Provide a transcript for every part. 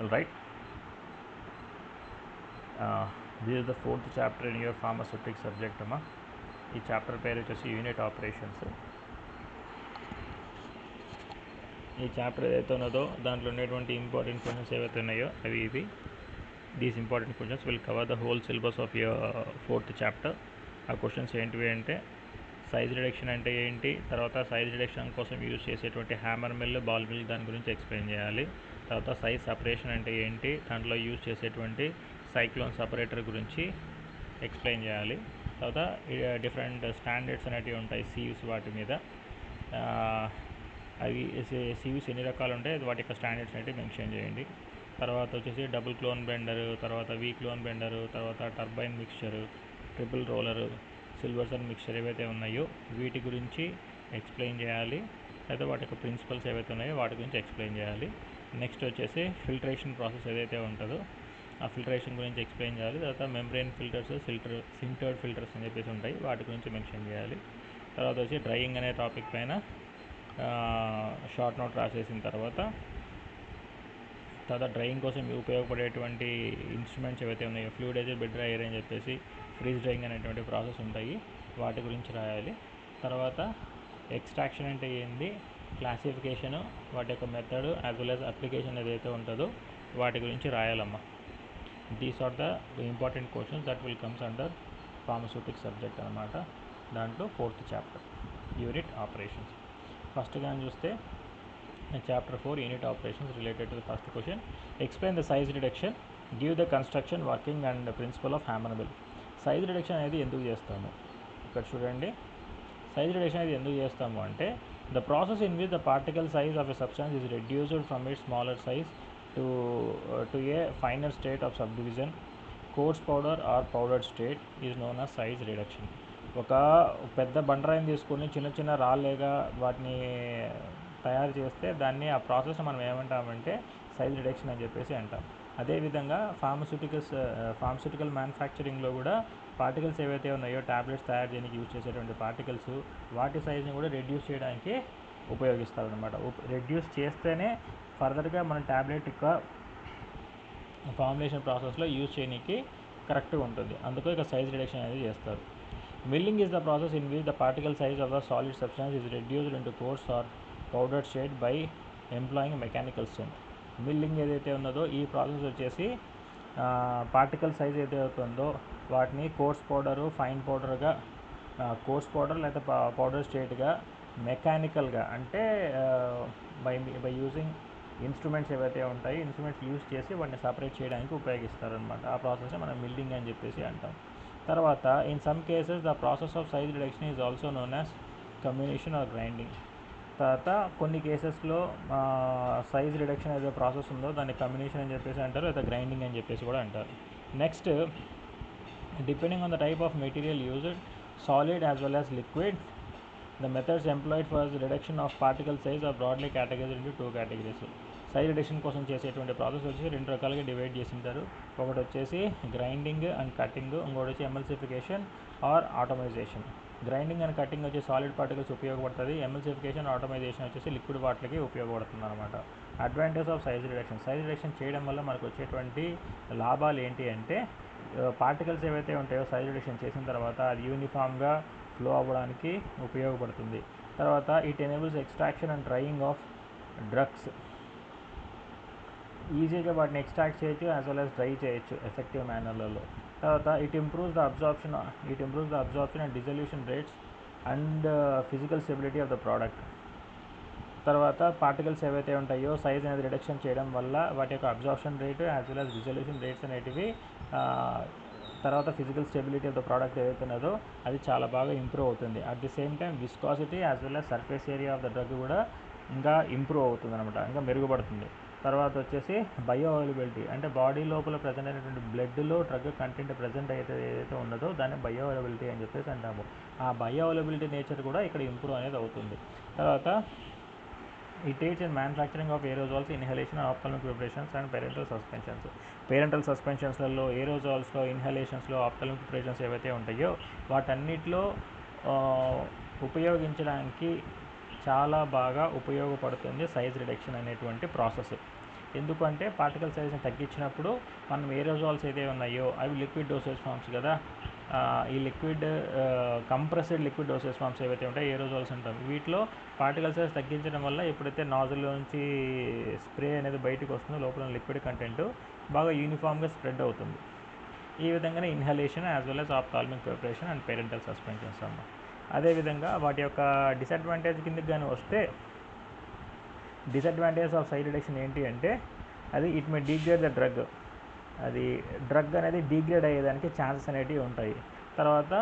Alright, this is the fourth chapter in your pharmaceutics subject. ఈ chapter పేరు వచ్చేసి unit operations. ఈ chapter ఏదైతే ఉన్నదో దాంట్లో ఉండేటువంటి ఇంపార్టెంట్ క్వశ్చన్స్ ఏవైతే ఉన్నాయో అవి ఇవి. These important questions will cover the whole syllabus of your fourth chapter. ఆ క్వశ్చన్స్ ఏంటివి అంటే సైజ్ రిడక్షన్ అంటే ఏంటి, తర్వాత సైజ్ రిడక్షన్ కోసం యూజ్ చేసేటువంటి హ్యామర్ మిల్, బాల్ మిల్ దాని గురించి ఎక్స్ప్లెయిన్ చేయాలి. తర్వాత సైజ్ సపరేషన్ అంటే ఏంటి, దాంట్లో యూజ్ చేసేటువంటి సైక్లోన్ సపరేటర్ గురించి ఎక్స్ప్లెయిన్ చేయాలి. తర్వాత డిఫరెంట్ స్టాండర్డ్స్ అనేటివి ఉంటాయి సీవ్స్, వాటి మీద అవి సీవ్స్ ఎన్ని రకాలు ఉంటాయి వాటి యొక్క స్టాండర్డ్స్ అనేవి మెన్షన్ చేయండి. తర్వాత వచ్చేసి డబుల్ క్లోన్ బెండరు, తర్వాత వీ క్లోన్ బెండరు, తర్వాత turbine mixture, triple roller, Silverson mixture ఏవైతే ఉన్నాయో వీటి గురించి ఎక్స్ప్లెయిన్ చేయాలి. అయితే వాటి యొక్క ప్రిన్సిపల్స్ ఏవైతే ఉన్నాయో వాటి గురించి ఎక్స్ప్లెయిన్ చేయాలి. నెక్స్ట్ వచ్చేసి ఫిల్టరేషన్ ప్రాసెస్ ఏదైతే ఉంటుందో ఆ ఫిల్టరేషన్ గురించి ఎక్స్ప్లెయిన్ చేయాలి. తర్వాత మెంబ్రెయిన్ ఫిల్టర్స్, సింటర్డ్ ఫిల్టర్స్ అని చెప్పేసి ఉంటాయి, వాటి గురించి మెన్షన్ చేయాలి. తర్వాత వచ్చి డ్రైయింగ్ అనే టాపిక్ పైన షార్ట్ నోట్ రాసేసిన తర్వాత డ్రైయింగ్ కోసం ఉపయోగపడేటువంటి ఇన్స్ట్రుమెంట్స్ ఏవైతే ఉన్నాయో ఫ్లూయిడైజర్, బెడ్ డ్రైయర్ అని చెప్పేసి ఫ్రీజ్ డ్రైయింగ్ అనేటువంటి ప్రాసెస్ ఉంటాయి, వాటి గురించి రాయాలి. తర్వాత ఎక్స్ట్రాక్షన్ అంటే ఏంది, క్లాసిఫికేషను, వాటి యొక్క method as well as application ఏదైతే ఉంటుందో వాటి గురించి రాయాలమ్మా. These are the important questions that will comes under pharmaceutics subject అనమాట. దాంట్లో fourth chapter unit operations. First కానీ చూస్తే chapter 4 unit operations related to the first question. Explain the size reduction, give the construction, working and principle of hammer mill. Size reduction అనేది ఎందుకు చేస్తాము ఇక్కడ చూడండి. Size reduction అనేది ఎందుకు చేస్తాము అంటే the process in which the particle size of a substance is reduced from it smaller size to a finer state of subdivision, coarse powder or powdered state is known as size reduction. ఒక పెద్ద బండరాయిని తీసుకొని చిన్న చిన్న రాళ్ళేగా వాటిని తయారు చేస్తే దాన్ని ఆ ప్రాసెస్ని మనం ఏమంటామంటే సైజ్ రిడక్షన్ అని చెప్పేసి అంటాం. అదేవిధంగా ఫార్మస్యూటికల్ మ్యానుఫ్యాక్చరింగ్లో కూడా పార్టికల్స్ ఏవైతే ఉన్నాయో ట్యాబ్లెట్స్ తయారు చేయడానికి యూజ్ చేసేటువంటి పార్టికల్స్ వాటి సైజ్ని కూడా రెడ్యూస్ చేయడానికి ఉపయోగిస్తారనమాట. రెడ్యూస్ చేస్తేనే ఫర్దర్గా మన ట్యాబ్లెట్ యొక్క ఫార్ములేషన్ ప్రాసెస్లో యూజ్ చేయడానికి కరెక్ట్గా ఉంటుంది. అందుకు ఇక సైజ్ రిడక్షన్ అనేది చేస్తారు. Milling is the process in which the particle size of the solid substance is reduced into coarse or powdered state by employing mechanical strength. Milling ఏదైతే ఉన్నదో ఈ ప్రాసెస్ వచ్చేసి పార్టికల్ సైజ్ ఏదైతే అవుతుందో వాటిని కోర్స్ పౌడరు, ఫైన్ పౌడర్గా, coarse powder లేదా powder స్టేట్గా, మెకానికల్గా అంటే బై యూజింగ్ ఇన్స్ట్రుమెంట్స్ ఏవైతే ఉంటాయి ఇన్స్ట్రుమెంట్స్ యూజ్ చేసి వాటిని సపరేట్ చేయడానికి ఉపయోగిస్తారనమాట. ఆ ప్రాసెస్ని మనం మిల్లింగ్ అని చెప్పేసి అంటాం. తర్వాత in some cases the process of size reduction is also known as comminution or grinding. తర్వాత కొన్ని కేసెస్లో సైజ్ రిడక్షన్ ఏదో ప్రాసెస్ ఉందో దాన్ని కమ్యూనేషన్ అని చెప్పేసి అంటారు, లేదా గ్రైండింగ్ అని చెప్పేసి కూడా అంటారు. Next depending on the type of material used, solid as well as liquid, the methods employed for the reduction of particle size are broadly categorized into two categories. Size reduction కోసం చేసేటువంటి process వచ్చేసి రెండు రకాలుగా divide చేసింటారు. ఒకటి వచ్చేసి grinding and cutting, ఇంకోటి వచ్చి emulsification or atomisation. Grinding and cutting వచ్చి సాలిడ్ పార్టికల్స్ ఉపయోగపడుతుంది, ఎమల్సిఫికేషన్, ఆటోమైజేషన్ వచ్చేసి లిక్విడ్ వాటికి ఉపయోగపడుతుంది అనమాట. Advantage of size reduction, size reduction చేయడం వల్ల మనకు వచ్చేటువంటి లాభాలు ఏంటి అంటే పార్టికల్స్ ఏవైతే ఉంటాయో సైజ్ రిడక్షన్ చేసిన తర్వాత అది యూనిఫామ్గా ఫ్లో అవ్వడానికి ఉపయోగపడుతుంది. తర్వాత it enables extraction and drying of drugs. ఈజీగా వాటిని ఎక్స్ట్రాక్ట్ చేయొచ్చు యాజ్ వెల్ యాజ్ డ్రై చేయొచ్చు ఎఫెక్టివ్ మేనర్లలో. తర్వాత it improves the absorption and dissolution rates and physical stability of the product. తర్వాత పార్టికల్స్ ఏవైతే ఉంటాయో సైజ్ అనేది రిడక్షన్ చేయడం వల్ల వాటి యొక్క absorption rate as well as dissolution rates అనేటివి, తర్వాత physical stability of the product ఏదైతే ఉన్నదో అది చాలా బాగా ఇంప్రూవ్ అవుతుంది. At the same time viscosity as well as surface area of the drug కూడా ఇంకా ఇంప్రూవ్ అవుతుంది అనమాట, ఇంకా మెరుగుపడుతుంది. తర్వాత వచ్చేసి బయో అవైలబిలిటీ, అంటే బాడీ లోపల ప్రజెంట్ అయినటువంటి బ్లడ్లో డ్రగ్ కంటెంట్ ప్రజెంట్ ఏదైతే ఉన్నదో దాన్ని బయో అవైలబిలిటీ అని చెప్పేసి అంటాము. ఆ బయో అవైలబిలిటీ నేచర్ కూడా ఇక్కడ ఇంప్రూవ్ అనేది అవుతుంది. తర్వాత it aids in manufacturing of aerosols, inhalation, ophthalmic preparations and parenteral suspensions. Parenteral సస్పెన్షన్స్లలో, ఏరోజాల్స్లో, ఇన్హలేషన్స్లో, ఆప్థల్మిక్ ప్రిపరేషన్స్ ఏవైతే ఉంటాయో వాటన్నిటిలో ఉపయోగించడానికి చాలా బాగా ఉపయోగపడుతుంది సైజ్ రిడక్షన్ అనేటువంటి ప్రాసెస్. ఎందుకంటే పార్టికల్ సైజ్ని తగ్గించినప్పుడు మనం ఏరోజాల్స్ ఏదైతే ఉన్నాయో అవి లిక్విడ్ డోసేజ్ ఫార్మ్స్ కదా. ఈ liquid compressed liquid dosage forms ఏవైతే ఉంటాయో ఏరోజాల్స్ అంటాం. వీటిలో పార్టికల్ సైజ్ తగ్గించడం వల్ల ఎప్పుడైతే నాజిల్లోంచి స్ప్రే అనేది బయటకు వస్తుందో లోపల లిక్విడ్ కంటెంట్ బాగా యూనిఫామ్గా స్ప్రెడ్ అవుతుంది. ఈ విధంగానే inhalation as well as ophthalmic preparation and parental suspensions అమ్మ. అదేవిధంగా వాటి యొక్క డిసడ్వాంటేజ్ కిందకి కానీ వస్తే, డిసడ్వాంటేజ్ ఆఫ్ సైజ్ రిడక్షన్ ఏంటి అంటే అది it may degrade the drug. అది డ్రగ్ అనేది డీగ్రేడ్ అయ్యేదానికి ఛాన్సెస్ అనేటివి ఉంటాయి. తర్వాత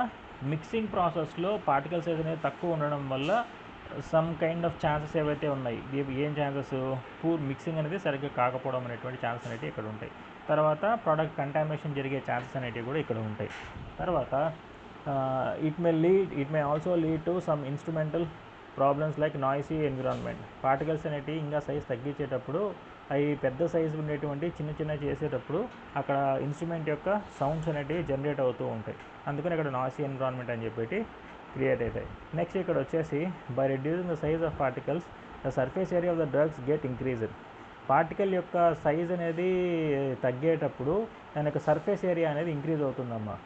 మిక్సింగ్ ప్రాసెస్లో పార్టికల్ సైజ్ అనేది తక్కువ ఉండడం వల్ల సమ్ కైండ్ ఆఫ్ ఛాన్సెస్ ఏవైతే ఉన్నాయి, ఏం ఛాన్సెస్, పూర్ మిక్సింగ్ అనేది సరిగ్గా కాకపోవడం అనేటువంటి ఛాన్సెస్ అనేవి ఇక్కడ ఉంటాయి. తర్వాత ప్రోడక్ట్ కంటామినేషన్ జరిగే ఛాన్సెస్ అనేటివి కూడా ఇక్కడ ఉంటాయి. తర్వాత it may also lead to some instrumental problems like noisy environment. Particles అనేటివి ఇంకా సైజ్ తగ్గించేటప్పుడు అవి పెద్ద సైజు ఉండేటువంటి చిన్న చేసేటప్పుడు అక్కడ ఇన్స్ట్రుమెంట్ యొక్క సౌండ్స్ అనేటివి జనరేట్ అవుతూ ఉంటాయి. అందుకని ఇక్కడ నాయిసీ ఎన్విరాన్మెంట్ అని చెప్పి క్రియేట్ అవుతాయి. నెక్స్ట్ ఇక్కడ వచ్చేసి by reducing the size of particles the surface area of the drugs get increased. Particle యొక్క సైజ్ అనేది తగ్గేటప్పుడు దాని యొక్క సర్ఫేస్ ఏరియా అనేది ఇంక్రీజ్ అవుతుందమ్మా.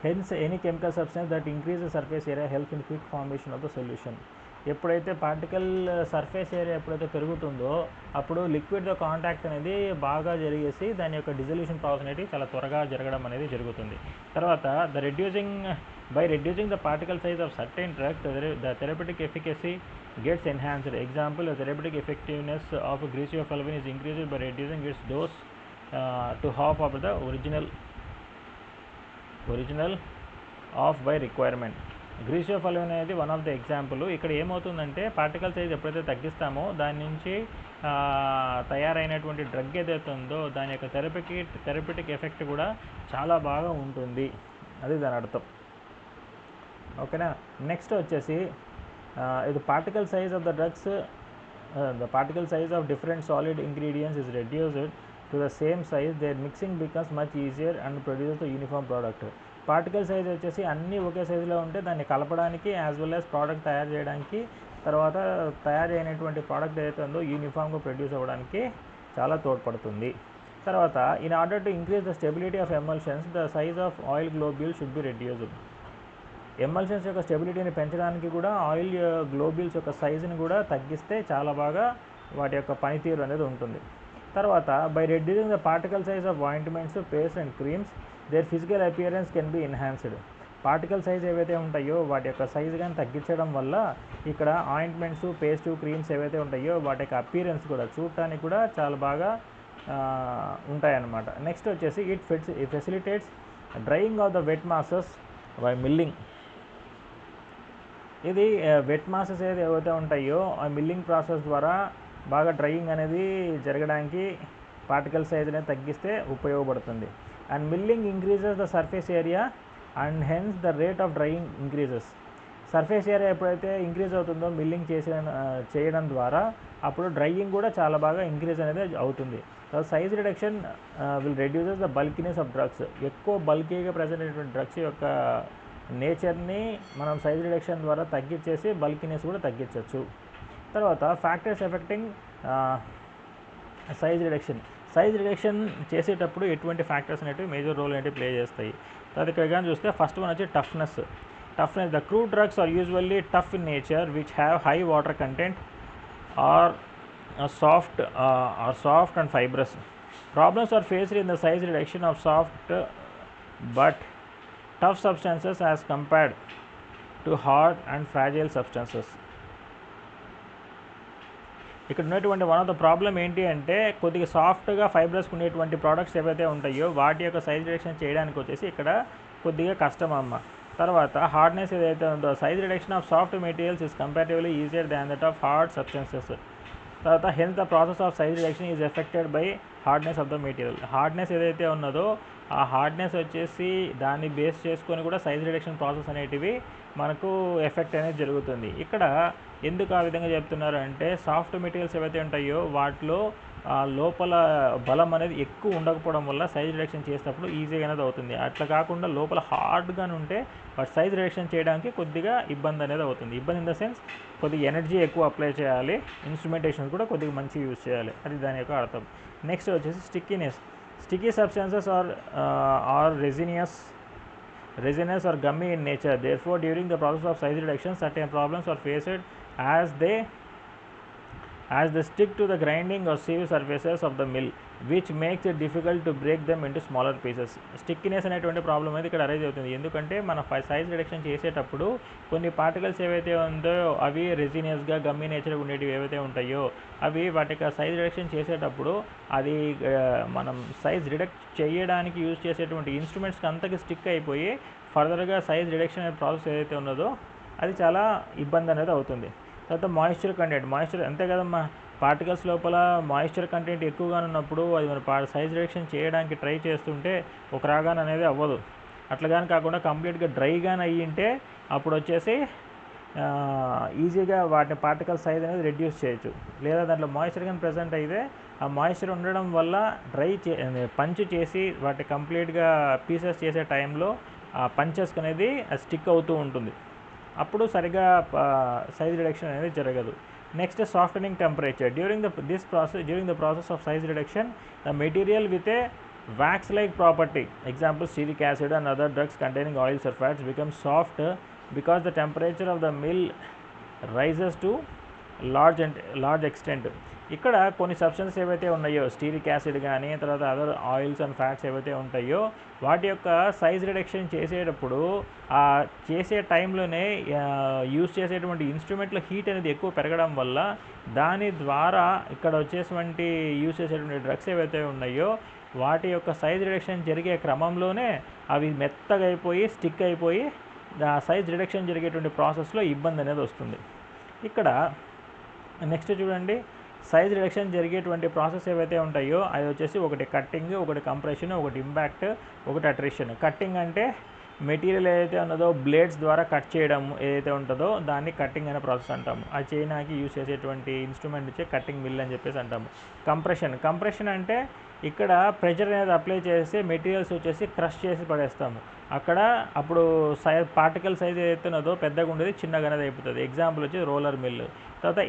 Hence any chemical substance that increase the surface area help in quick formation of the solution. ఎప్పుడైతే particle surface area ఎప్పుడైతే పెరుగుతుందో అప్పుడు లిక్విడ్తో కాంటాక్ట్ అనేది బాగా జరిగేసి దాని యొక్క డిజల్యూషన్ ప్రాసెస్ అనేది చాలా త్వరగా జరగడం అనేది జరుగుతుంది. తర్వాత by reducing the particle size of certain drug the therapeutic efficacy gets enhanced. Example, the therapeutic effectiveness of griseofulvin is increased by reducing its dose to half of the original of by requirement. Griseofulvin అనేది one of the example. ఇక్కడ ఏమవుతుందంటే particle size ఎప్పుడైతే తగ్గిస్తామో దాని నుంచి తయారైనటువంటి drug ఏదైతే ఉందో దాని యొక్క థెరప్యూటిక్ ఎఫెక్ట్ కూడా చాలా బాగా ఉంటుంది, అది దాని అర్థం. ఓకేనా. నెక్స్ట్ వచ్చేసి ఇది particle size of the drugs, the particle size of different solid ingredients is reduced to the same size, their mixing becomes much easier and produce the uniform product. Particle size వచ్చేసి అన్నీ ఒకే సైజులో ఉంటే దాన్ని కలపడానికి as well as product తయారు చేయడానికి, తర్వాత తయారు అయినటువంటి ప్రోడక్ట్ ఏదైతే ఉందో యూనిఫామ్గా ప్రొడ్యూస్ అవ్వడానికి చాలా తోడ్పడుతుంది. తర్వాత in order to increase the stability of emulsions the size of oil globules should be reduced. Emulsions యొక్క స్టెబిలిటీని పెంచడానికి కూడా ఆయిల్ గ్లోబ్యూల్స్ యొక్క సైజుని కూడా తగ్గిస్తే చాలా బాగా వాటి యొక్క పనితీరు అనేది ఉంటుంది. తర్వాత by reducing the particle size of ointments, paste and creams their physical appearance can be enhanced. Particle size ఏవైతే ఉంటాయో వాటి యొక్క సైజు కానీ తగ్గించడం వల్ల ఇక్కడ ఆయింట్మెంట్స్, పేస్ట్, క్రీమ్స్ ఏవైతే ఉంటాయో వాటి యొక్క అపియరెన్స్ కూడా చూడటానికి కూడా చాలా బాగా ఉంటాయన్నమాట. నెక్స్ట్ వచ్చేసి it facilitates drying of the wet masses by milling. ఇది వెట్ మాసెస్ ఏవైతే ఉంటాయో ఆ మిల్లింగ్ ప్రాసెస్ ద్వారా బాగా డ్రైయింగ్ అనేది జరగడానికి పార్టికల్ సైజ్ అనేది తగ్గిస్తే ఉపయోగపడుతుంది. And milling increases the surface area and hence the rate of drying increases. Surface area ఎప్పుడైతే ఇంక్రీజ్ అవుతుందో మిల్లింగ్ చేయడం ద్వారా అప్పుడు డ్రైయింగ్ కూడా చాలా బాగా ఇంక్రీజ్ అనేది అవుతుంది. Size reduction will reduces the bulkiness of drugs. ఎక్కువ బల్కీగా ప్రజెంట్ అయినటువంటి డ్రగ్స్ యొక్క నేచర్ని మనం సైజ్ రిడక్షన్ ద్వారా తగ్గించేసి బల్కీనెస్ కూడా తగ్గించవచ్చు. తర్వాత ఫ్యాక్టర్స్ ఎఫెక్టింగ్ సైజ్ రిడక్షన్ చేసేటప్పుడు ఎటువంటి ఫ్యాక్టర్స్ అనేవి మేజర్ రోల్ అనేవి ప్లే చేస్తాయి. తర్వాత ఇక్కడ కానీ చూస్తే ఫస్ట్ వన్ వచ్చి toughness. The crude drugs are usually tough in nature which have high water content or soft and fibrous. Problems are faced in the size reduction of soft but tough substances as compared to hard and fragile substances. ఇక్కడ ఉన్నటువంటి one of the problem ఏంటి అంటే కొద్దిగా సాఫ్ట్గా fibrous ఉండేటువంటి products ఏవైతే ఉంటాయో వాటి యొక్క సైజ్ రిడక్షన్ చేయడానికి వచ్చేసి ఇక్కడ కొద్దిగా కష్టం అమ్మ. తర్వాత హార్డ్నెస్ ఏదైతే ఉందో size reduction of soft materials is comparatively easier than that of hard substances. తర్వాత hence the process of size reduction is affected by hardness of the material. Hardness ఏదైతే ఉన్నదో ఆ హార్డ్నెస్ వచ్చేసి దాన్ని బేస్ చేసుకొని కూడా సైజ్ రిడక్షన్ ప్రాసెస్ అనేటివి మనకు ఎఫెక్ట్ అనేది జరుగుతుంది. ఇక్కడ ఎందుకు ఆ విధంగా చెప్తున్నారు అంటే సాఫ్ట్ మెటీరియల్స్ ఏవైతే ఉంటాయో వాటిలో లోపల బలం అనేది ఎక్కువ ఉండకపోవడం వల్ల సైజ్ రిడక్షన్ చేసేటప్పుడు ఈజీగా అనేది అవుతుంది. అట్లా కాకుండా లోపల హార్డ్గా ఉంటే వాటి సైజ్ రిడక్షన్ చేయడానికి కొద్దిగా ఇబ్బంది అనేది అవుతుంది. ఇబ్బంది ఇన్ ద సెన్స్ కొద్దిగా ఎనర్జీ ఎక్కువ అప్లై చేయాలి, ఇన్స్ట్రుమెంటేషన్ కూడా కొద్దిగా మంచిగా యూజ్ చేయాలి, అది దాని యొక్క అర్థం. నెక్స్ట్ వచ్చేసి stickiness. Sticky substances are resinous or gummy in nature. Therefore, during the process of size reduction, certain problems are faced as they stick to the grinding or sieve surfaces of the mill, which makes it difficult to break them into smaller pieces. Stickiness అనేటువంటి problem అనేది ఇక్కడ arise అవుతుంది. ఎందుకంటే మన size reduction చేసేటప్పుడు కొన్ని particles ఏవైతే ఉందో అవి రెసినియస్గా గమ్మీ నేచర్ ఉండేటివి ఏవైతే ఉంటాయో అవి వాటికి సైజ్ రిడక్షన్ చేసేటప్పుడు అది మనం సైజ్ రిడక్ట్ చేయడానికి యూజ్ చేసేటువంటి ఇన్స్ట్రుమెంట్స్కి అంతకి స్టిక్ అయిపోయి ఫర్దర్గా సైజ్ రిడక్షన్ అనే ప్రాసెస్ ఏదైతే ఉన్నదో అది చాలా ఇబ్బంది అనేది అవుతుంది. తర్వాత మాయిశ్చర్ కంటెంట్. మాయిశ్చర్ అంతే కదమ్మా, పార్టికల్స్ లోపల మాయిశ్చర్ కంటెంట్ ఎక్కువగా ఉన్నప్పుడు అది మన సైజ్ రిడక్షన్ చేయడానికి ట్రై చేస్తుంటే ఒక రాగానే అనేది అవ్వదు. అట్లాగాని కాకుండా కంప్లీట్గా డ్రైగానే అయ్యింటే అప్పుడు వచ్చేసి ఈజీగా వాటి పార్టికల్ సైజ్ అనేది రెడ్యూస్ చేయొచ్చు. లేదా దాంట్లో మాయిశ్చర్ కానీ ప్రెజెంట్ అయితే ఆ మాయిశ్చర్ ఉండడం వల్ల పంచ్ చేసి వాటి కంప్లీట్గా పీసెస్ చేసే టైంలో ఆ పంచెస్ అనేది స్టిక్ అవుతూ ఉంటుంది, అప్పుడు సరిగా సైజ్ రిడక్షన్ అనేది జరగదు. Next softening temperature. During the process of size reduction the material with a wax like property, example stearic acid and other drugs containing oils or fats, become soft because the temperature of the mill rises to large extent. ఇక్కడ కొన్ని substances ఏవైతే ఉన్నాయో steric acid కానీ తర్వాత other oils and fats ఏవైతే ఉంటాయో వాటి యొక్క సైజ్ రిడక్షన్ చేసేటప్పుడు ఆ చేసే టైంలోనే యూజ్ చేసేటువంటి ఇన్స్ట్రుమెంట్లో హీట్ అనేది ఎక్కువ పెరగడం వల్ల దాని ద్వారా ఇక్కడ వచ్చేటువంటి యూజ్ చేసేటువంటి డ్రగ్స్ ఏవైతే ఉన్నాయో వాటి యొక్క సైజ్ రిడక్షన్ జరిగే క్రమంలోనే అవి మెత్తగా అయిపోయి స్టిక్ అయిపోయి సైజ్ రిడక్షన్ జరిగేటువంటి ప్రాసెస్లో ఇబ్బంది అనేది వస్తుంది. ఇక్కడ నెక్స్ట్ చూడండి, సైజ్ రిడక్షన్ జరిగేటువంటి ప్రాసెస్ ఏవైతే ఉంటాయో అది వచ్చేసి ఒకటి కట్టింగ్, ఒకటి కంప్రెషన్, ఒకటి ఇంపాక్ట్, ఒకటి అట్రిషన్. కట్టింగ్ అంటే మెటీరియల్ ఏదైతే ఉన్నదో బ్లేడ్స్ ద్వారా కట్ చేయడం ఏదైతే ఉంటుందో దాన్ని కట్టింగ్ అనే ప్రాసెస్ అంటాము. అది చేయడానికి యూజ్ చేసేటువంటి ఇన్స్ట్రుమెంట్ వచ్చే కట్టింగ్ మిల్ అని చెప్పేసి అంటాము. కంప్రెషన్ అంటే ఇక్కడ ప్రెషర్ అనేది అప్లై చేసి మెటీరియల్స్ వచ్చేసి క్రష్ చేసి పడేస్తాము. అక్కడ అప్పుడు పార్టికల్ సైజ్ ఏదైతే ఉన్నదో పెద్దగా ఉండేది చిన్నగా అనేది అయిపోతుంది. ఎగ్జాంపుల్ వచ్చి రోలర్ మిల్. తర్వాత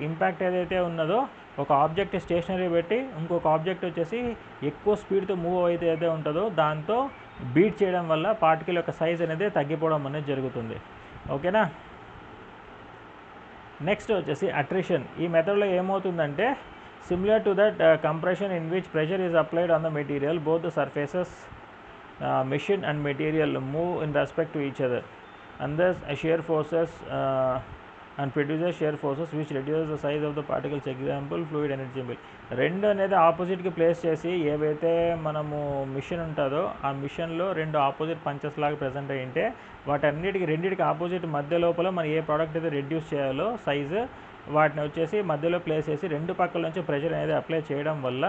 ఇంపాక్ట్ ఏదైతే ఉన్నదో ఒక ఆబ్జెక్ట్ స్టేషనరీ పెట్టి ఇంకొక ఆబ్జెక్ట్ వచ్చేసి ఎక్కువ స్పీడ్తో మూవ్ అయితే ఉంటుందో దాంతో బీట్ చేయడం వల్ల పార్టికల్ యొక్క సైజ్ అనేది తగ్గిపోవడం అనేది జరుగుతుంది. ఓకేనా. నెక్స్ట్ వచ్చేసి అట్రిషన్. ఈ మెథడ్లో ఏమవుతుందంటే similar to that compression in which pressure is applied on the material, both the surfaces machine and material move in respect to each other, and thus shear forces and produces shear forces which reduces the size of the particles. Example fluid energy mill. రెండు అనేది ఆపోజిట్కి place చేసి ఏవైతే మనము machine ఉంటుందో ఆ మిషన్లో రెండు opposite punches లాగా ప్రెజెంట్ అయ్యింటే రెండింటికి ఆపోజిట్ మధ్య లోపల మనం ఏ ప్రోడక్ట్ అయితే రెడ్యూస్ చేయాలో సైజు వాటిని వచ్చేసి మధ్యలో ప్లేస్ చేసి రెండు పక్కల నుంచి ప్రెషర్ అనేది అప్లై చేయడం వల్ల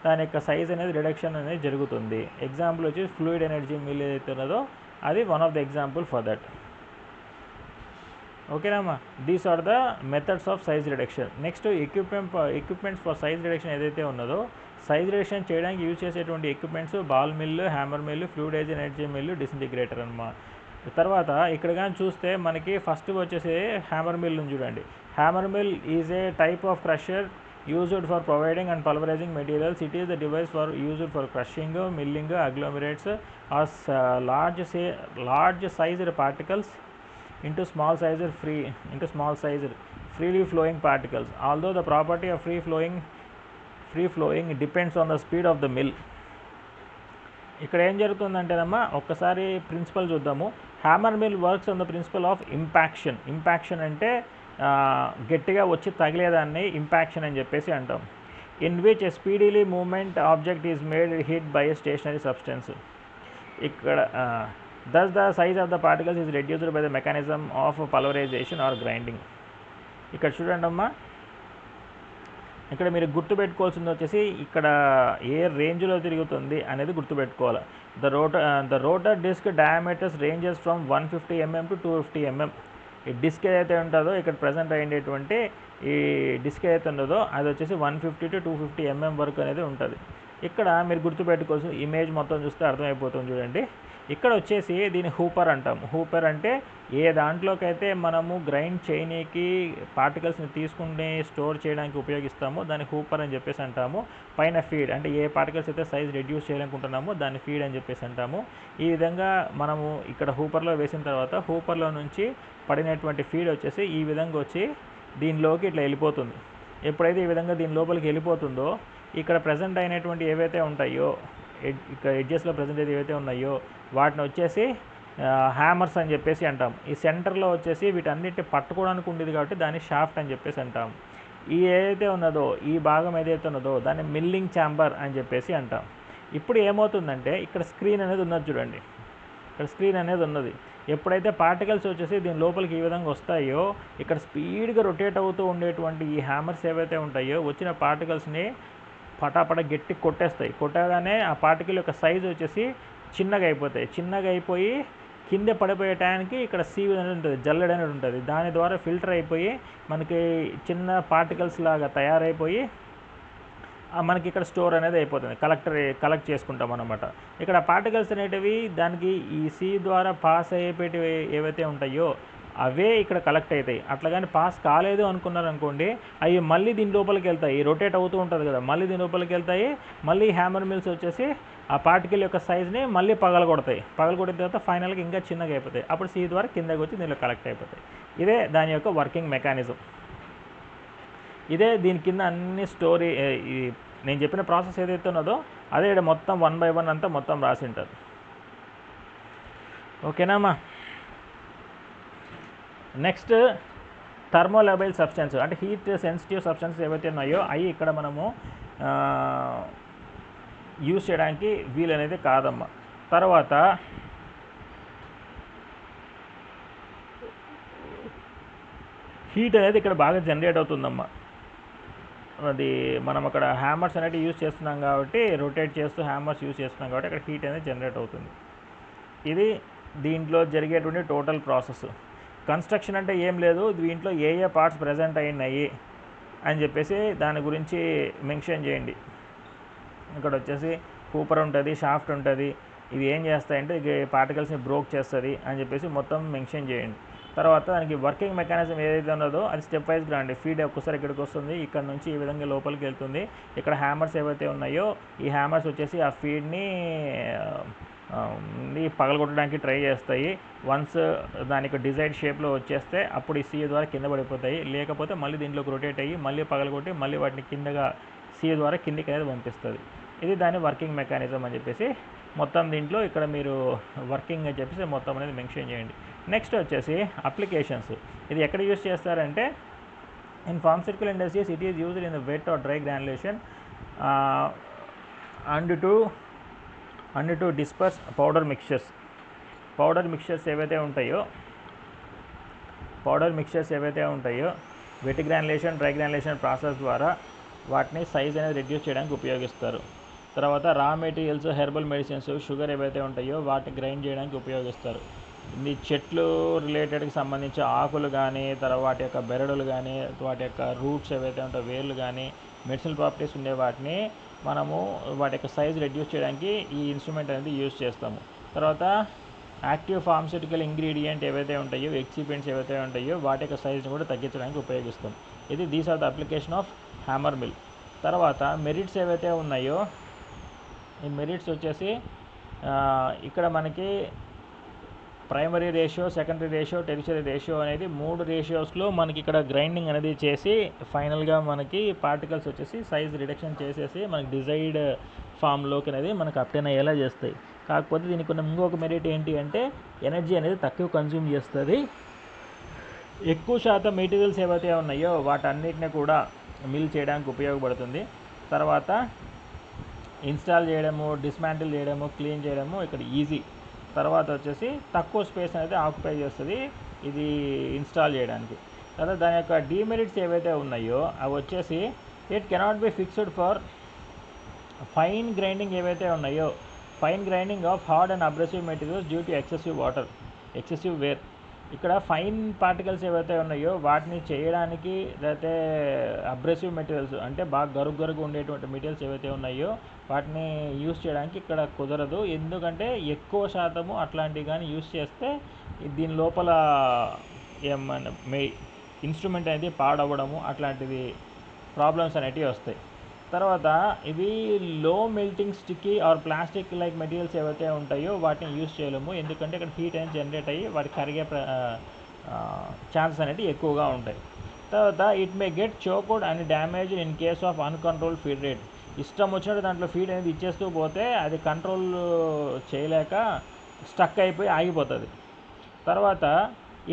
దాని యొక్క సైజ్ అనేది రిడక్షన్ అనేది జరుగుతుంది. ఎగ్జాంపుల్ వచ్చి ఫ్లూయిడ్ ఎనర్జీ మిల్ ఏదైతే ఉన్నదో అది one of the example for that. ఓకేనామా. These are the methods of size reduction. Next equipments for size reduction ఏదైతే ఉన్నదో సైజ్ రిడక్షన్ చేయడానికి యూజ్ చేసేటువంటి equipments ball mill, hammer mill, fluid energy mill, disintegrator అన్నమాట. తర్వాత ఇక్కడ కానీ చూస్తే మనకి ఫస్ట్ వచ్చేసి హ్యామర్ మిల్ ఉంది చూడండి. Hammer mill is a type of crusher used for providing and pulverizing materials. It is the device used for crushing, milling agglomerates or large sized particles into small sized freely flowing particles. Although the property of free flowing depends on the speed of the mill. ఇక్కడ ఏం జరుగుతుందంటేనమ్మా ఒక్కసారి principle చూద్దాము. Hammer mill works on the principle of impaction అంటే గట్టిగా వచ్చి తగిలేదాన్ని impaction అని చెప్పేసి అంటాం. In which a speedily movement object is made hit by a stationary substance. ఇక్కడ thus the size of the particles is reduced by the mechanism of pulverisation or grinding. ఇక్కడ చూడండి అమ్మా, ఇక్కడ మీరు గుర్తుపెట్టుకోవాల్సింది వచ్చేసి ఇక్కడ ఏ రేంజ్లో తిరుగుతుంది అనేది గుర్తుపెట్టుకోవాలి. The rotor disc diameters ranges from 150 mm to 250 mm. ఈ డిస్క్ ఏదైతే ఉంటుందో ఇక్కడ ప్రజెంట్ అయ్యేటువంటి ఈ డిస్క్ ఏదైతే ఉన్నదో అది వచ్చేసి 150 to 250 mm వరకు అనేది ఉంటుంది. ఇక్కడ మీరు గుర్తుపెట్టుకోవాల్సిన ఇమేజ్ మొత్తం చూస్తే అర్థమైపోతుంది చూడండి. ఇక్కడ వచ్చేసి దీన్ని హూపర్ అంటాం. హూపర్ అంటే ఏ దాంట్లోకైతే మనము గ్రైండ్ చేయనీకి పార్టికల్స్ని తీసుకుని స్టోర్ చేయడానికి ఉపయోగిస్తామో దాన్ని హూపర్ అని చెప్పేసి అంటాము. పైన ఫీడ్ అంటే ఏ పార్టికల్స్ అయితే సైజ్ రెడ్యూస్ చేయాలనుకుంటున్నామో దాన్ని ఫీడ్ అని చెప్పేసి అంటాము. ఈ విధంగా మనము ఇక్కడ హూపర్లో వేసిన తర్వాత హూపర్లో నుంచి పడినటువంటి ఫీడ్ వచ్చేసి ఈ విధంగా వచ్చి దీనిలోకి ఇట్లా వెళ్ళిపోతుంది. ఎప్పుడైతే ఈ విధంగా దీని లోపలికి వెళ్ళిపోతుందో ఇక్కడ ప్రజెంట్ అయినటువంటి ఏవైతే ఉంటాయో ఇక్కడ ఎడ్జెస్లో ప్రజెంట్ అయితే ఏవైతే ఉన్నాయో వాటిని వచ్చేసి హ్యామర్స్ అని చెప్పేసి అంటాం. ఈ సెంటర్లో వచ్చేసి వీటన్నిటిని పట్టుకోవడానికి ఉండేది కాబట్టి దాన్ని షాఫ్ట్ అని చెప్పేసి అంటాం. ఈ ఏదైతే ఉన్నదో ఈ భాగం ఏదైతే ఉన్నదో దాన్ని మిల్లింగ్ ఛాంబర్ అని చెప్పేసి అంటాం. ఇప్పుడు ఏమవుతుందంటే ఇక్కడ స్క్రీన్ అనేది ఉన్నది చూడండి. ఇక్కడ స్క్రీన్ అనేది ఉన్నది. ఎప్పుడైతే పార్టికల్స్ వచ్చేసి దీని లోపలికి ఈ విధంగా వస్తాయో ఇక్కడ స్పీడ్గా రొటేట్ అవుతూ ఉండేటువంటి ఈ హ్యామర్స్ ఏవైతే ఉంటాయో వచ్చిన పార్టికల్స్ని పటాపట గట్టి కొట్టేస్తాయి. కొట్టగానే ఆ పార్టికల్ యొక్క సైజు వచ్చేసి చిన్నగా అయిపోతాయి. చిన్నగా అయిపోయి కింద పడిపోయే టైంకి ఇక్కడ సీవ్ అనేది ఉంటుంది, జల్లెడ అనేది ఉంటుంది. దాని ద్వారా ఫిల్టర్ అయిపోయి మనకి చిన్న పార్టికల్స్ లాగా తయారైపోయి మనకి ఇక్కడ స్టోర్ అనేది అయిపోతుంది. కలెక్ట్ చేసుకుంటాం అన్నమాట. ఇక్కడ పార్టికల్స్ అనేటివి దానికి ఈ సీ ద్వారా పాస్ అయిపోయేటివి ఏవైతే ఉంటాయో అవే ఇక్కడ కలెక్ట్ అవుతాయి. అట్లా కానీ పాస్ కాలేదు అనుకున్నారనుకోండి అవి మళ్ళీ దీని లోపలికి వెళ్తాయి. రొటేట్ అవుతూ ఉంటుంది కదా, మళ్ళీ దీని లోపలికి వెళ్తాయి. మళ్ళీ హ్యామర్ మిల్స్ వచ్చేసి ఆ పార్టికల్ యొక్క సైజ్ని మళ్ళీ పగలగొడతాయి. పగలగొట్టిన తర్వాత ఫైనల్గా ఇంకా చిన్నగా అయిపోతాయి. అప్పుడు సీ ద్వారా కిందకి వచ్చి దీనిలో కలెక్ట్ అయిపోతాయి. ఇదే దాని యొక్క వర్కింగ్ మెకానిజం. ఇదే దీని కింద అన్ని స్టోరీ నేను చెప్పిన ప్రాసెస్ ఏదైతే ఉన్నదో అదే ఇక్కడ మొత్తం 1 by 1 అంతా మొత్తం రాసి ఉంటుంది. ఓకేనామా. నెక్స్ట్ థర్మోలబైల్ సబ్స్టెన్స్ అంటే హీట్ సెన్సిటివ్ సబ్స్టెన్సెస్ ఏవైతే ఉన్నాయో అవి ఇక్కడ మనము యూజ్ చేయడానికి వీలు అనేది కాదమ్మా. తర్వాత హీట్ అనేది ఇక్కడ బాగా జనరేట్ అవుతుందమ్మా. అది మనం అక్కడ హ్యామర్స్ అనేవి యూజ్ చేస్తున్నాం కాబట్టి రొటేట్ చేస్తూ హ్యామర్స్ యూజ్ చేస్తున్నాం కాబట్టి అక్కడ హీట్ అనేది జనరేట్ అవుతుంది. ఇది దీంట్లో జరిగేటువంటి టోటల్ ప్రాసెస్. కన్స్ట్రక్షన్ అంటే ఏం లేదు, దీంట్లో ఏ ఏ పార్ట్స్ ప్రజెంట్ అయినాయి అని చెప్పేసి దాని గురించి మెన్షన్ చేయండి. ఇక్కడ వచ్చేసి హూపర్ ఉంటుంది, షాఫ్ట్ ఉంటుంది. ఇవి ఏం చేస్తాయంటే పార్టికల్స్ని బ్రోక్ చేస్తుంది అని చెప్పేసి మొత్తం మెన్షన్ చేయండి. తర్వాత దానికి వర్కింగ్ మెకానిజం ఏదైతే ఉన్నదో అది స్టెప్ వైజ్గా రండి. ఫీడ్ ఒక్కసారి ఇక్కడికి వస్తుంది, ఇక్కడ నుంచి ఈ విధంగా లోపలికి వెళ్తుంది. ఇక్కడ హ్యామర్స్ ఏవైతే ఉన్నాయో ఈ హ్యామర్స్ వచ్చేసి ఆ ఫీడ్ని పగలగొట్టడానికి ట్రై చేస్తాయి. వన్స్ దానికి డిజైర్డ్ షేప్లో వచ్చేస్తే అప్పుడు ఈ సీ ద్వారా కింద పడిపోతాయి. లేకపోతే మళ్ళీ దీంట్లోకి రొటేట్ అయ్యి మళ్ళీ పగలగొట్టి మళ్ళీ వాటిని కిందగా సీ ద్వారా కిందికి అనేది పంపిస్తుంది. ఇది దాని వర్కింగ్ మెకానిజం అని చెప్పేసి మొత్తం దీంట్లో ఇక్కడ మీరు వర్కింగ్ అని చెప్పేసి మొత్తం అనేది మెన్షన్ చేయండి. నెక్స్ట్ వచ్చేసి అప్లికేషన్స్. ఇది ఎక్కడ యూజ్ చేస్తారంటే in pharmaceutical industries it is used in the wet or dry granulation and to disperse powder mixtures ఏవైతే ఉంటాయో wet granulation dry granulation process ద్వారా వాటిని సైజ్ అనేది రెడ్యూస్ చేయడానికి ఉపయోగిస్తారు. తర్వాత రా మెటీరియల్స్, హెర్బల్ మెడిసిన్స్, షుగర్ ఏవైతే ఉంటాయో వాటిని గ్రైండ్ చేయడానికి ఉపయోగిస్తారు. ఇది చెట్లు రిలేటెడ్కి సంబంధించి ఆకులు కానీ తర్వాత వాటి యొక్క బెరడులు కానీ వాటి యొక్క రూట్స్ ఏవైతే ఉంటాయో వేర్లు కానీ మెడిసినల్ ప్రాపర్టీస్ ఉండే వాటిని మనము వాటి యొక్క సైజ్ రెడ్యూస్ చేయడానికి ఈ ఇన్స్ట్రుమెంట్ అనేది యూజ్ చేస్తాము. తర్వాత యాక్టివ్ ఫార్మస్యూటికల్ ఇంగ్రీడియంట్ ఏవైతే ఉంటాయో ఎక్సిపియంట్స్ ఏవైతే ఉంటాయో వాటి యొక్క సైజ్ని కూడా తగ్గించడానికి ఉపయోగిస్తాం. ఇది these are the application of hammer mill. తర్వాత మెరిట్స్ ఏవైతే ఉన్నాయో ఈ మెరిట్స్ వచ్చేసి ఇక్కడ మనకి primary ratio, secondary ratio, tertiary ratio అనేది 3 రేషియోస్లో మనకి ఇక్కడ గ్రైండింగ్ అనేది చేసి ఫైనల్గా మనకి పార్టికల్స్ వచ్చేసి సైజ్ రిడక్షన్ చేసేసి మనకి డిజైర్డ్ ఫామ్లోకి అనేది మనకు అప్టైన్ అయ్యేలా చేస్తాయి. కాకపోతే దీనికి ఉన్న ఇంకొక మెరిట్ ఏంటి అంటే ఎనర్జీ అనేది తక్కువ కన్జ్యూమ్ చేస్తుంది. ఎక్కువ శాతం మెటీరియల్స్ ఏవైతే ఉన్నాయో వాటన్నిటిని కూడా మిల్ చేయడానికి ఉపయోగపడుతుంది. తర్వాత ఇన్స్టాల్ చేయడము, డిస్మాంటిల్ చేయడము, క్లీన్ చేయడము ఇక్కడ ఈజీ. తర్వాత వచ్చేసి తక్కువ స్పేస్ అనేది ఆక్యుపై చేస్తుంది ఇది ఇన్స్టాల్ చేయడానికి. తర్వాత దాని యొక్క డీమెరిట్స్ ఏవైతే ఉన్నాయో అవి వచ్చేసి it cannot be fixed for fine grinding ఏవైతే ఉన్నాయో fine grinding of hard and abrasive materials due to excessive wear. ఇక్కడ ఫైన్ పార్టికల్స్ ఏవైతే ఉన్నాయో వాటిని చేయడానికి, లేకపోతే అబ్రెసివ్ మెటీరియల్స్ అంటే బాగా గరుగు ఉండేటువంటి మెటీరియల్స్ ఏవైతే ఉన్నాయో వాటిని యూస్ చేయడానికి ఇక్కడ కుదరదు. ఎందుకంటే ఎక్కువ శాతము అట్లాంటివి కానీ యూస్ చేస్తే దీని లోపల ఏమన్నా ఇన్స్ట్రుమెంట్ అనేది పాడవడము అట్లాంటివి ప్రాబ్లమ్స్ అనేటివి వస్తాయి. తర్వాత ఇవి low melting sticky or plastic like materials ఏవైతే ఉంటాయో వాటిని యూస్ చేయలేము. ఎందుకంటే ఇక్కడ హీట్ అనేది జనరేట్ అయ్యి వాటి కరిగే ఛాన్సెస్ అనేవి ఎక్కువగా ఉంటాయి. తర్వాత it may get choked and damage in case of uncontrol feed rate. ఇష్టం వచ్చినట్టు దాంట్లో ఫీడ్ అనేది ఇచ్చేస్తూ పోతే అది కంట్రోల్ చేయలేక స్టక్ అయిపోయి ఆగిపోతుంది. తర్వాత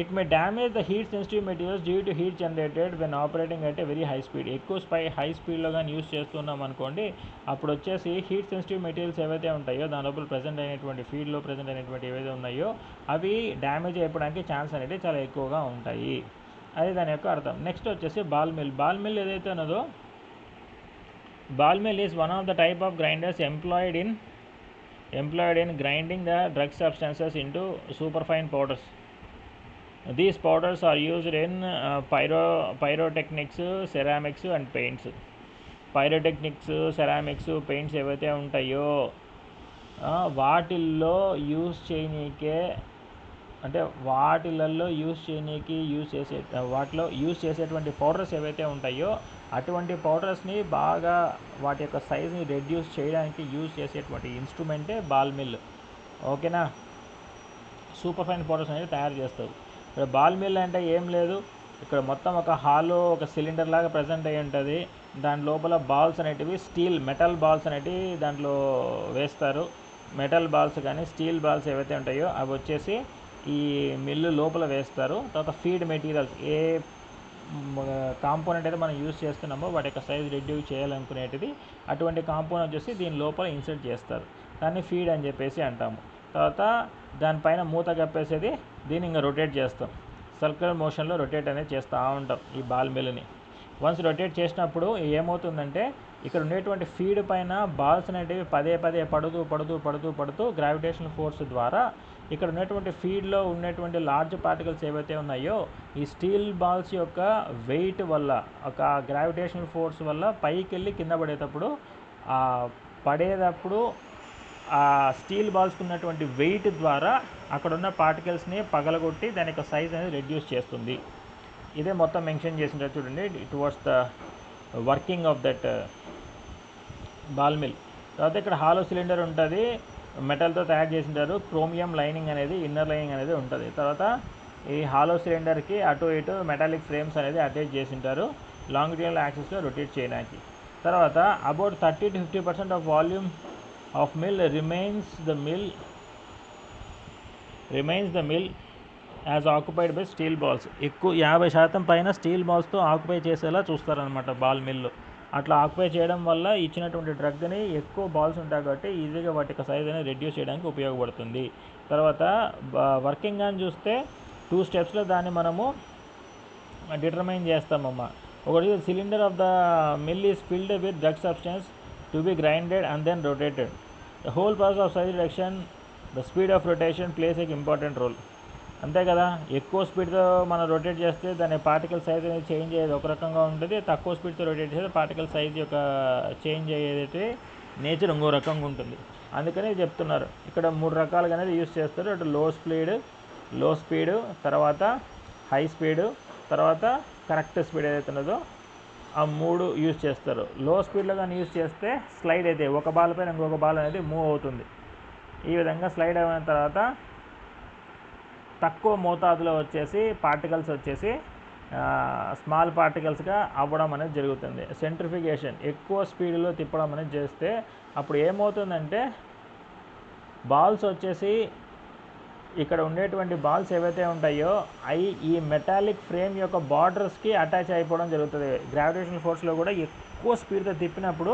it May damage the heat sensitive materials due to heat generated when operating at a very high speed. ఎక్కువ హై స్పీడ్లో కానీ యూస్ చేస్తున్నాం అనుకోండి, అప్పుడు వచ్చేసి హీట్ సెన్సిటివ్ మెటీరియల్స్ ఏవైతే ఉంటాయో దాని లోపల ప్రజెంట్ అయినటువంటి ఫీడ్లో ప్రజెంట్ అయినటువంటి ఏవైతే ఉన్నాయో అవి డ్యామేజ్ అయిపోవడానికి ఛాన్స్ అనేది చాలా ఎక్కువగా ఉంటాయి. అది దాని యొక్క అర్థం. నెక్స్ట్ వచ్చేసి బాల్ మిల్. బాల్ మిల్ ఏదైతే ఉన్నదో, ball mill is one of the type of grinders employed in grinding the drug substances into superfine powders. These powders are used in pyrotechnics, ceramics and paints. Pyrotechnics, ceramics, paints ఏవైతే ఉంటాయో వాటిల్లో use చేయనీకే, అంటే వాటిలలో వాటిలో use చేసేటువంటి powders ఏవైతే ఉంటాయో అటువంటి పౌడర్స్ని బాగా వాటి యొక్క సైజ్ని రెడ్యూస్ చేయడానికి యూజ్ చేసేటువంటి ఇన్స్ట్రుమెంటే బాల్ మిల్. ఓకేనా? సూపర్ ఫైన్ పౌడర్స్ అనేది తయారు చేస్తారు. ఇక్కడ బాల్ మిల్ అంటే ఏం లేదు, ఇక్కడ మొత్తం ఒక హాలో ఒక సిలిండర్ లాగా ప్రజెంట్ అయ్యి ఉంటుంది. దాని లోపల బాల్స్ అనేటివి మెటల్ బాల్స్ అనేటివి దాంట్లో వేస్తారు. మెటల్ బాల్స్ కానీ స్టీల్ బాల్స్ ఏవైతే ఉంటాయో అవి వచ్చేసి ఈ మిల్లు లోపల వేస్తారు. తర్వాత ఫీడ్ మెటీరియల్స్ ఏ కాంపోనెంట్ అయితే మనం యూజ్ చేస్తున్నామో వాటి యొక్క సైజ్ రెడ్యూస్ చేయాలనుకునేటిది అటువంటి కాంపోనెంట్ వచ్చేసి దీని లోపల ఇన్సర్ట్ చేస్తారు. దాన్ని ఫీడ్ అని చెప్పేసి అంటాము. తర్వాత దానిపైన మూత కప్పేసేది దీన్ని ఇంకా రొటేట్ చేస్తాం. సర్క్యులర్ మోషన్లో రొటేట్ అనేది చేస్తూ ఉంటాం ఈ బాల్ మిల్ని. వన్స్ రొటేట్ చేసినప్పుడు ఏమవుతుందంటే ఇక్కడ ఉండేటువంటి ఫీడ్ పైన బాల్స్ అనేటివి పదే పడుతూ గ్రావిటేషనల్ ఫోర్స్ ద్వారా ఇక్కడ ఉన్నటువంటి ఫీడ్లో ఉన్నటువంటి లార్జ్ పార్టికల్స్ ఏవైతే ఉన్నాయో ఈ స్టీల్ బాల్స్ యొక్క వెయిట్ వల్ల, ఒక గ్రావిటేషనల్ ఫోర్స్ వల్ల పైకి వెళ్ళి కింద పడేటప్పుడు ఆ స్టీల్ బాల్స్కి ఉన్నటువంటి వెయిట్ ద్వారా అక్కడ ఉన్న పార్టికల్స్ని పగలగొట్టి దాని యొక్క సైజ్ అనేది రెడ్యూస్ చేస్తుంది. ఇదే మొత్తం మెన్షన్ చేసింటారు చూడండి towards the working of that ball mill. తర్వాత ఇక్కడ హాలో సిలిండర్ ఉంటుంది, మెటల్తో తయారు చేసింటారు. క్రోమియం లైనింగ్ అనేది ఇన్నర్ లైనింగ్ అనేది ఉంటుంది. తర్వాత ఈ హాలో సిలిండర్కి అటు ఇటు మెటాలిక్ ఫ్రేమ్స్ అనేది అటాచ్ చేసింటారు లాంగిట్యూడినల్ యాక్సిస్లో రొటేట్ చేయడానికి. తర్వాత about 30 to 50% of volume of mill remains the mill as occupied by steel balls. ఎక్కువ 50% పైన స్టీల్ బాల్స్తో ఆక్యుపై చేసేలా చూస్తారనమాట బాల్ మిల్లు. అట్లా ఆక్యుపై చేయడం వల్ల ఇచ్చినటువంటి డ్రగ్ని ఎక్కువ బాల్స్ ఉంటాయి కాబట్టి ఈజీగా వాటి యొక్క సైజ్ అనేది రెడ్యూస్ చేయడానికి ఉపయోగపడుతుంది. తర్వాత వర్కింగ్ అని చూస్తే 2 స్టెప్స్లో దాన్ని మనము డిటర్మైన్ చేస్తామమ్మా. ఒకటి cylinder of the mill is filled with drug substance to be grinded and then rotated. The whole process of size reduction, the speed of rotation plays a important role. అంతే కదా, ఎక్కువ స్పీడ్తో మనం రొటేట్ చేస్తే దాని particle size అనేది change అయ్యేది ఒక రకంగా ఉంటుంది. తక్కువ స్పీడ్తో రొటేట్ చేస్తే పార్టికల్ సైజ్ యొక్క చేంజ్ అయ్యేది నేచర్ ఇంకో రకంగా ఉంటుంది. అందుకని చెప్తున్నారు ఇక్కడ 3 రకాలుగా అనేది యూస్ చేస్తారు. అటు లో స్పీడ్, తర్వాత హై స్పీడ్, తర్వాత కరెక్ట్ స్పీడ్ ఏదైతే ఉన్నదో ఆ 3 యూజ్ చేస్తారు. లో స్పీడ్లో కానీ యూజ్ చేస్తే స్లైడ్ అయితే ఒక బాల్ పైన ఇంకొక బాల్ అనేది మూవ్ అవుతుంది. ఈ విధంగా స్లైడ్ అయిన తర్వాత తక్కువ మోతాదులో వచ్చేసి పార్టికల్స్ వచ్చేసి స్మాల్ పార్టికల్స్గా అవ్వడం అనేది జరుగుతుంది. సెంట్రిఫికేషన్ ఎక్కువ స్పీడ్లో తిప్పడం అనేది చేస్తే అప్పుడు ఏమవుతుందంటే బాల్స్ వచ్చేసి ఇక్కడ ఉండేటువంటి బాల్స్ ఏవైతే ఉంటాయో అవి ఈ మెటాలిక్ ఫ్రేమ్ యొక్క బార్డర్స్కి అటాచ్ అయిపోవడం జరుగుతుంది. గ్రావిటేషనల్ ఫోర్స్లో కూడా ఎక్కువ స్పీడ్తో తిప్పినప్పుడు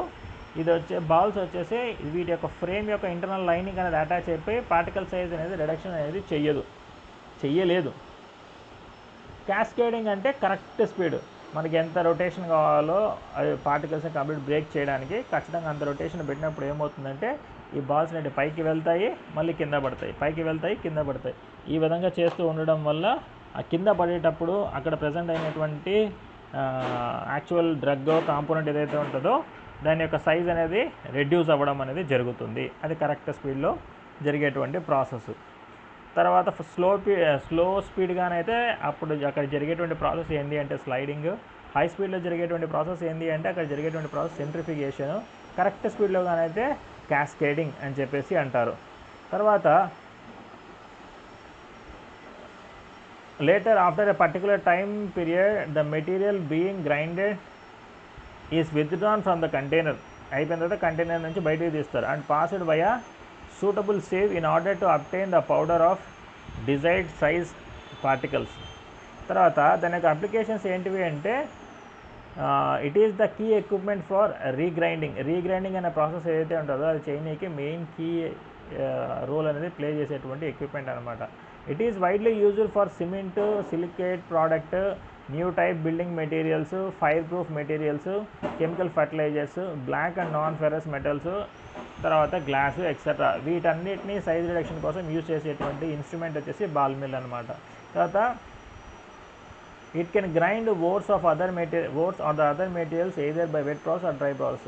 ఇది బాల్స్ వచ్చేసి వీటి యొక్క ఫ్రేమ్ యొక్క ఇంటర్నల్ లైనింగ్ అనేది అటాచ్ అయిపోయి పార్టికల్ సైజ్ అనేది రిడక్షన్ అనేది చెయ్యలేదు. క్యాస్కేడింగ్ అంటే కరెక్ట్ స్పీడ్. మనకి ఎంత రొటేషన్ కావాలో అది పార్టికల్స్ని కంప్లీట్ బ్రేక్ చేయడానికి ఖచ్చితంగా అంత రొటేషన్ పెట్టినప్పుడు ఏమవుతుందంటే ఈ బాల్స్ అనేవి పైకి వెళ్తాయి, మళ్ళీ కింద పడతాయి, పైకి వెళ్తాయి, కింద పడతాయి. ఈ విధంగా చేస్తూ ఉండడం వల్ల ఆ కింద పడేటప్పుడు అక్కడ ప్రజెంట్ అయినటువంటి యాక్చువల్ డ్రగ్ కాంపోనెంట్ ఏదైతే ఉంటుందో దాని యొక్క సైజ్ అనేది రెడ్యూస్ అవ్వడం అనేది జరుగుతుంది. అది కరెక్ట్ స్పీడ్లో జరిగేటువంటి ప్రాసెస్. తర్వాత స్లో స్పీడ్గానైతే అప్పుడు అక్కడ జరిగేటువంటి ప్రాసెస్ ఏంటి అంటే స్లైడింగ్. హై స్పీడ్లో జరిగేటువంటి ప్రాసెస్ ఏంటి అంటే అక్కడ జరిగేటువంటి ప్రాసెస్ సెంట్రిఫికేషన్. కరెక్ట్ స్పీడ్లో కానైతే క్యాస్కేడింగ్ అని చెప్పేసి అంటారు. తర్వాత later after a particular time period the material being grinded is withdrawn from the container. అయిపోయిన తర్వాత కంటైనర్ నుంచి బయటికి తీస్తారు and passed by a suitable sieve in order to obtain the powder of desired size particles. తర్వాత దాని యొక్క applications ఏంటివి అంటే it is the key equipment for regrinding అనే ప్రాసెస్ ఏదైతే ఉంటుందో అది చేయనీకి మెయిన్ కీ రోల్ అనేది ప్లే చేసేటువంటి ఎక్విప్మెంట్ అనమాట. It is widely used for cement, silicate product, new type building materials, fire proof materials, chemical fertilisers, black and non ferrous metals, తర్వాత glass etcetera. వీటన్నిటిని సైజ్ రిడక్షన్ కోసం use చేసేటువంటి instrument వచ్చేసి ball mill అనమాట. తర్వాత it can grind ores or the other materials either by wet process or dry process.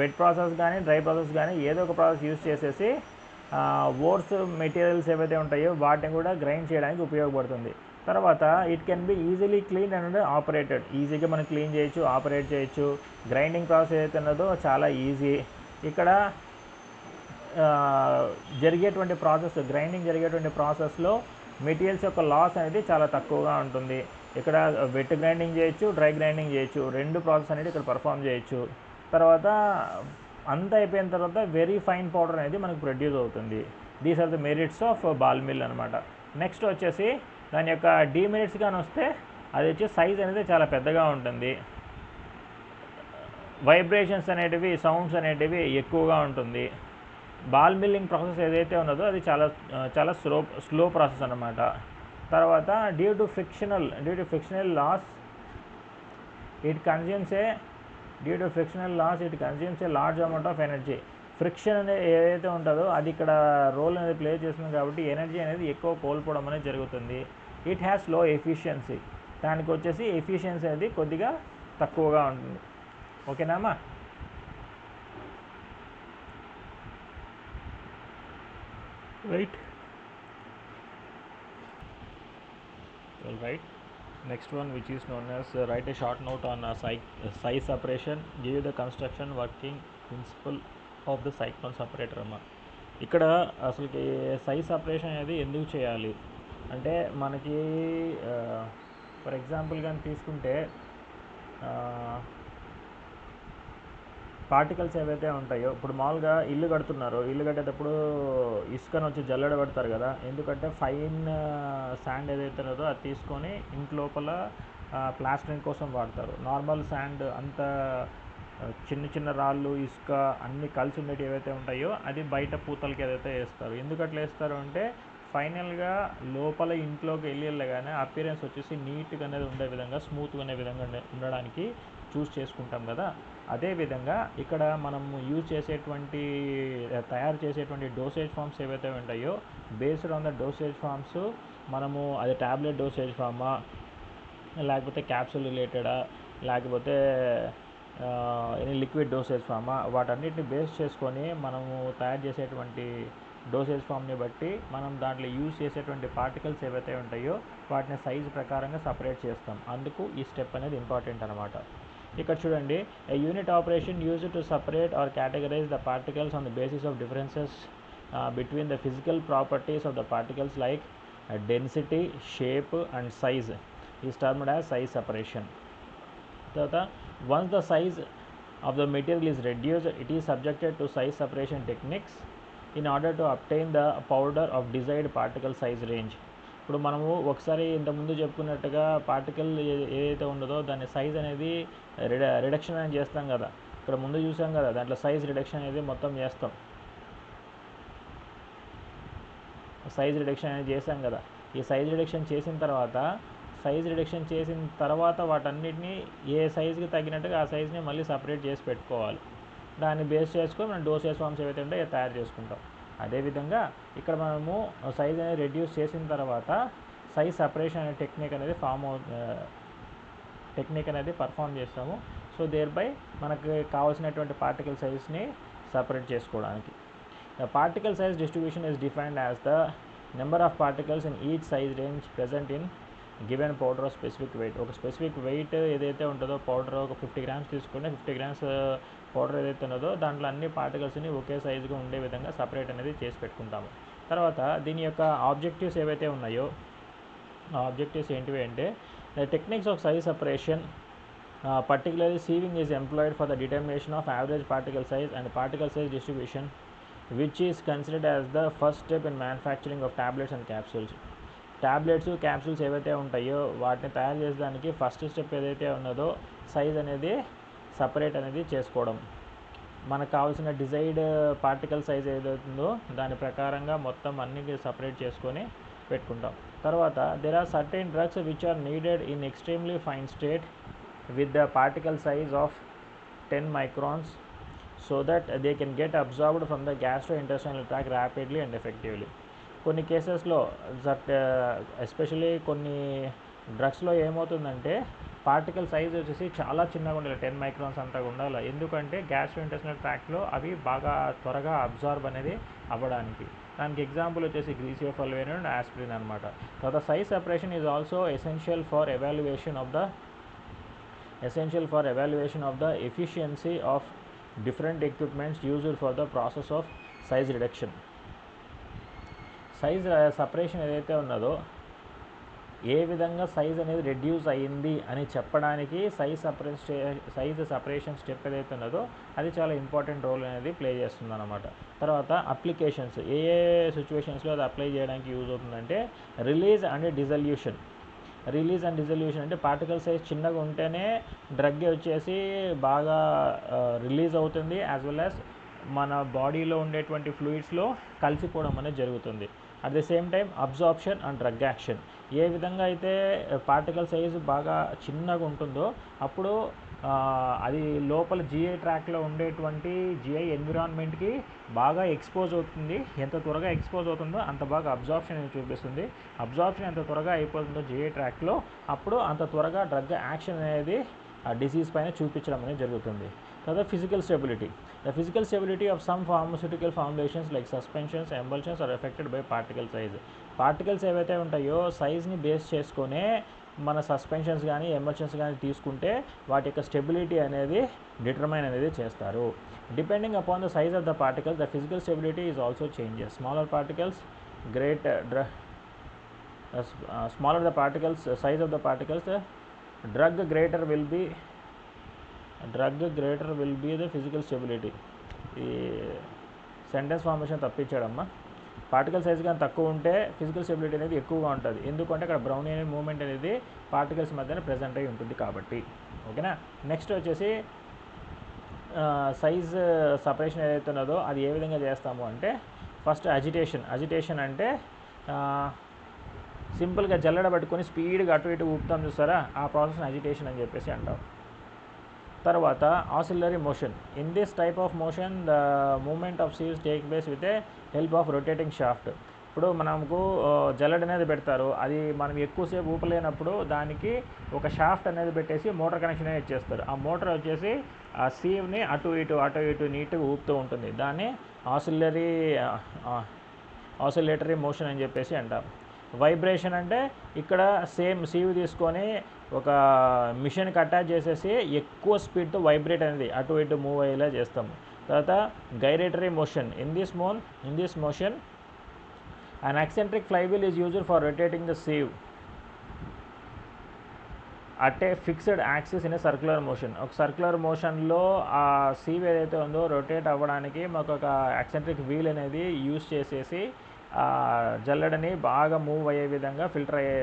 Wet process కానీ dry process కానీ ఏదో ఒక ప్రాసెస్ యూజ్ చేసేసి ఓర్స్ మెటీరియల్స్ ఏవైతే ఉంటాయో వాటిని కూడా గ్రైండ్ చేయడానికి ఉపయోగపడుతుంది. తర్వాత it can be easily clean and operated. ఈజీగా మనం క్లీన్ చేయొచ్చు, ఆపరేట్ చేయొచ్చు. గ్రైండింగ్ ప్రాసెస్ ఏదైతే ఉన్నదో చాలా ఈజీ. ఇక్కడ జరిగేటువంటి గ్రైండింగ్ జరిగేటువంటి ప్రాసెస్లో మెటీరియల్స్ యొక్క లాస్ అనేది చాలా తక్కువగా ఉంటుంది. ఇక్కడ వెట్ గ్రైండింగ్ చేయొచ్చు, డ్రై గ్రైండింగ్ చేయొచ్చు, రెండు ప్రాసెస్ అనేది ఇక్కడ పర్ఫామ్ చేయొచ్చు. తర్వాత అంతా అయిపోయిన తర్వాత వెరీ ఫైన్ పౌడర్ అనేది మనకు ప్రొడ్యూస్ అవుతుంది. These are the merits of ball mill అనమాట. నెక్స్ట్ వచ్చేసి దాని యొక్క డీమెరిట్స్ కానీ వస్తే అది వచ్చి సైజ్ అనేది చాలా పెద్దగా ఉంటుంది. వైబ్రేషన్స్ అనేటివి, సౌండ్స్ అనేటివి ఎక్కువగా ఉంటుంది. బాల్ మిల్లింగ్ ప్రాసెస్ ఏదైతే ఉన్నదో అది చాలా స్లో ప్రాసెస్ అన్నమాట. తర్వాత due to frictional loss it consumes a large amount of energy. Friction అనేది ఏదైతే ఉంటుందో అది ఇక్కడ రోల్ అనేది ప్లే చేస్తుంది కాబట్టి ఎనర్జీ అనేది ఎక్కువ కోల్పోవడం అనేది జరుగుతుంది. ఇట్ హ్యాస్ లో ఎఫిషియన్సీ. దానికి వచ్చేసి ఎఫిషియన్సీ అనేది కొద్దిగా తక్కువగా ఉంటుంది. ఓకేనామా? Right. Next one, which is known as write a short note on size separation, give you the construction working principle of the cyclone separator అమ్మా. ఇక్కడ అసలుకి సైజ్ సపరేషన్ అనేది ఎందుకు చేయాలి అంటే మనకి ఫర్ ఎగ్జాంపుల్ కానీ తీసుకుంటే పార్టికల్స్ ఏవైతే ఉంటాయో ఇప్పుడు మామూలుగా ఇల్లు కట్టేటప్పుడు ఇసుకను వచ్చి జల్లెడ పెడతారు కదా. ఎందుకంటే ఫైన్ శాండ్ ఏదైతే ఉన్నదో అది తీసుకొని ఇంటి లోపల ప్లాస్టరింగ్ కోసం వాడతారు. నార్మల్ శాండ్ అంత చిన్న రాళ్ళు, ఇసుక అన్నీ కలిసి ఉండేవి ఏవైతే ఉంటాయో అది బయట పూతలకి ఏదైతే వేస్తారు. ఎందుకు అట్లా వేస్తారు అంటే ఫైనల్గా లోపల ఇంట్లోకి వెళ్ళగానే అపియరెన్స్ వచ్చేసి నీట్గా అనేది ఉండే విధంగా, స్మూత్గా ఉండే విధంగా ఉండడానికి చూస్ చేసుకుంటాం కదా. అదేవిధంగా ఇక్కడ మనం తయారు చేసేటువంటి డోసేజ్ ఫార్మ్స్ ఏవైతే ఉంటాయో based on the dosage forms మనము అది ట్యాబ్లెట్ డోసేజ్ ఫార్మా లేకపోతే క్యాప్సూల్ రిలేటెడా లేకపోతే లిక్విడ్ డోసేజ్ ఫార్మా వాటన్నిటిని బేస్ చేసుకొని మనము తయారు చేసేటువంటి డోసేజ్ ఫామ్ని బట్టి మనం దాంట్లో యూజ్ చేసేటువంటి పార్టికల్స్ ఏవైతే ఉంటాయో వాటిని సైజ్ ప్రకారంగా సపరేట్ చేస్తాం. అందుకు ఈ స్టెప్ అనేది ఇంపార్టెంట్ అనమాట. ఇక్కడ చూడండి, a unit operation used to separate or categorise the particles on the basis of differences between the physical properties of the particles like density, shape and size is termed as size separation. తర్వాత once the size of the material is reduced it is subjected to size separation techniques in order to obtain the powder of desired particle size range. ఇప్పుడు మనము ఒకసారి ఇంతకుముందు చెప్పుకున్నట్టుగా particle ఏదైతే ఉండదో దాని size అనేది రిడక్షన్ అని చేస్తాం కదా. ఇక్కడ ముందు చూసాం కదా, దాంట్లో సైజ్ రిడక్షన్ అనేది మొత్తం చేస్తాం. సైజ్ రిడక్షన్ అనేది చేసాం కదా. ఈ సైజ్ రిడక్షన్ చేసిన తర్వాత సైజ్ రిడక్షన్ చేసిన తర్వాత వాటన్నిటిని ఏ సైజుకి తగినట్టుగా ఆ సైజ్ని మళ్ళీ సపరేట్ చేసి పెట్టుకోవాలి. దాన్ని బేస్ చేసుకొని మనం డోసేజ్ ఫార్మ్స్ ఏవైతే ఉంటాయో తయారు చేసుకుంటాం. అదేవిధంగా ఇక్కడ మనము సైజ్ అనేది రెడ్యూస్ చేసిన తర్వాత సైజ్ సపరేషన్ అనే టెక్నిక్ అనేది పర్ఫామ్ చేస్తాము. సో దేర్ బై మనకి కావాల్సినటువంటి పార్టికల్ సైజ్ని సపరేట్ చేసుకోవడానికి. The particle size distribution is defined as the number of particles in each size range present in given powder of specific weight. ఒక specific weight ఏదైతే ఉంటుందో powder ఒక 50 grams తీసుకుంటే 50 grams powder ఏదైతే ఉన్నదో దాంట్లో అన్ని పార్టికల్స్ని ఒకే సైజుగా ఉండే విధంగా సపరేట్ అనేది చేసి పెట్టుకుంటాము. తర్వాత దీని యొక్క ఆబ్జెక్టివ్స్ ఏవైతే ఉన్నాయో ఆ ఆబ్జెక్టివ్స్ ఏంటివి అంటే the techniques of size separation particularly sieving is employed for the determination of average particle size and particle size distribution, which is considered as the first step in manufacturing of tablets and capsules. Tablets capsules ఏవైతే ఉంటాయో వాటిని తయారు చేసేదానికి first step ఏదైతే ఉన్నదో size అనేది separate అనేది చేసుకోవడం. మనకు కావాల్సిన డిజైర్డ్ పార్టికల్ సైజ్ ఏదైతుందో దాని ప్రకారంగా మొత్తం అన్ని సపరేట్ చేసుకొని పెట్టుకుంటాం. తర్వాత there are certain drugs which are needed in extremely fine state with the particle size of 10 microns so that they can get absorbed from the gastrointestinal tract rapidly and effectively. కొన్ని కేసెస్లో especially కొన్ని డ్రగ్స్లో ఏమవుతుందంటే particle size వచ్చేసి చాలా చిన్నగా ఉండాలి, 10 microns అంతా ఉండాలి. ఎందుకంటే గ్యాస్ట్రోఇంటెస్టినల్ ట్రాక్ట్లో అవి బాగా త్వరగా అబ్జార్బ్ అనేది అవ్వడానికి. దానికి ఎగ్జాంపుల్ వచ్చేసి గ్లీసియోఫల్వేన్ అండ్ ఆస్పిరిన్ అనమాట. తర్వాత size separation is also essential for evaluation of the efficiency of different equipments used for the process of size reduction. Size separation ఏదైతే ఉన్నదో ఏ విధంగా సైజ్ అనేది రెడ్యూస్ అయ్యింది అని చెప్పడానికి సైజ్ సపరేషన్ స్టెప్ ఏదైతే ఉన్నదో అది చాలా ఇంపార్టెంట్ రోల్ అనేది ప్లే చేస్తుంది అన్నమాట. తర్వాత అప్లికేషన్స్ ఏ సిచ్యువేషన్స్లో అది అప్లై చేయడానికి యూజ్ అవుతుందంటే రిలీజ్ అండ్ డిజల్యూషన్ అంటే పార్టికల్ సైజ్ చిన్నగా ఉంటేనే డ్రగ్ వచ్చేసి బాగా రిలీజ్ అవుతుంది, యాజ్ వెల్ యాజ్ మన బాడీలో ఉండేటువంటి ఫ్లూయిడ్స్లో కలిసిపోవడం అనేది జరుగుతుంది. At the same time absorption and drug action. ఏ విధంగా అయితే పార్టికల్ సైజు బాగా చిన్నగా ఉంటుందో అప్పుడు అది లోపల జిఐ ట్రాక్లో ఉండేటువంటి జిఐ ఎన్విరాన్మెంట్కి బాగా ఎక్స్పోజ్ అవుతుంది. ఎంత త్వరగా ఎక్స్పోజ్ అవుతుందో అంత బాగా అబ్జార్ప్షన్ అనేది చూపిస్తుంది. అబ్జార్ప్షన్ ఎంత త్వరగా అయిపోతుందో జిఐ ట్రాక్లో అప్పుడు అంత త్వరగా డ్రగ్ యాక్షన్ అనేది ఆ డిసీజ్ పైన చూపించడం అనేది జరుగుతుంది. తర్వాత physical stability. The physical stability of some pharmaceutical formulations like suspensions, emulsions are affected by particle size. Particles ఏవైతే ఉంటాయో సైజ్ని బేస్ చేసుకునే మన సస్పెన్షన్స్ కానీ ఎమల్షన్స్ కానీ తీసుకుంటే వాటి యొక్క స్టెబిలిటీ అనేది డిటర్మైన్ అనేది చేస్తారు. Depending upon the size of the particles the physical stability is also changes. Smaller the size of the particles, drug greater will be the physical stability. ఈ సెంటెన్స్ ఫార్మేషన్ తప్పించాడమ్మా. పార్టికల్ సైజ్ కానీ తక్కువ ఉంటే physical stability అనేది ఎక్కువగా ఉంటుంది. ఎందుకంటే అక్కడ Brownian movement అనేది పార్టికల్స్ మధ్యన ప్రెజెంట్ అయి ఉంటుంది కాబట్టి. ఓకేనా. నెక్స్ట్ వచ్చేసి సైజ్ సపరేషన్ ఏదైతే ఉన్నదో అది ఏ విధంగా చేస్తాము అంటే ఫస్ట్ అజిటేషన్ అంటే సింపుల్గా జల్లెడ పట్టుకొని స్పీడ్గా అటు ఇటు ఊపుతాం చూస్తారా, ఆ ప్రాసెస్ని అజిటేషన్ అని చెప్పేసి అంటాం. తర్వాత oscillatory motion. In this type of motion the movement of sieves take place with a help of rotating shaft. ఇప్పుడు మనకు జల్లెడ అనేది పెడతారు, అది మనం ఎక్కువసేపు ఊపలేనప్పుడు దానికి ఒక షాఫ్ట్ అనేది పెట్టేసి మోటార్ కనెక్షన్ అనేది ఇచ్చేస్తారు. ఆ మోటార్ వచ్చేసి ఆ సీవ్ని అటు ఇటు నీట్గా ఊపుతూ ఉంటుంది. దాన్ని ఆసిలేటరీ మోషన్ అని చెప్పేసి అంటాం. వైబ్రేషన్ అంటే ఇక్కడ సేమ్ సీవ్ తీసుకొని ఒక మిషన్కి అటాచ్ చేసేసి ఎక్కువ స్పీడ్తో వైబ్రేట్ అనేది అటు ఇటు మూవ్ అయ్యేలా చేస్తాము. తర్వాత gyratory motion. In this motion an eccentric flywheel is used for rotating the sieve at a fixed axis in a circular motion. ఒక సర్క్యులర్ మోషన్లో ఆ సీవ్ ఏదైతే ఉందో రొటేట్ అవ్వడానికి మాకు ఒక ఎక్సెంట్రిక్ వీల్ అనేది యూజ్ చేసేసి జల్లెడని బాగా మూవ్ అయ్యే విధంగా ఫిల్టర్ అయ్యే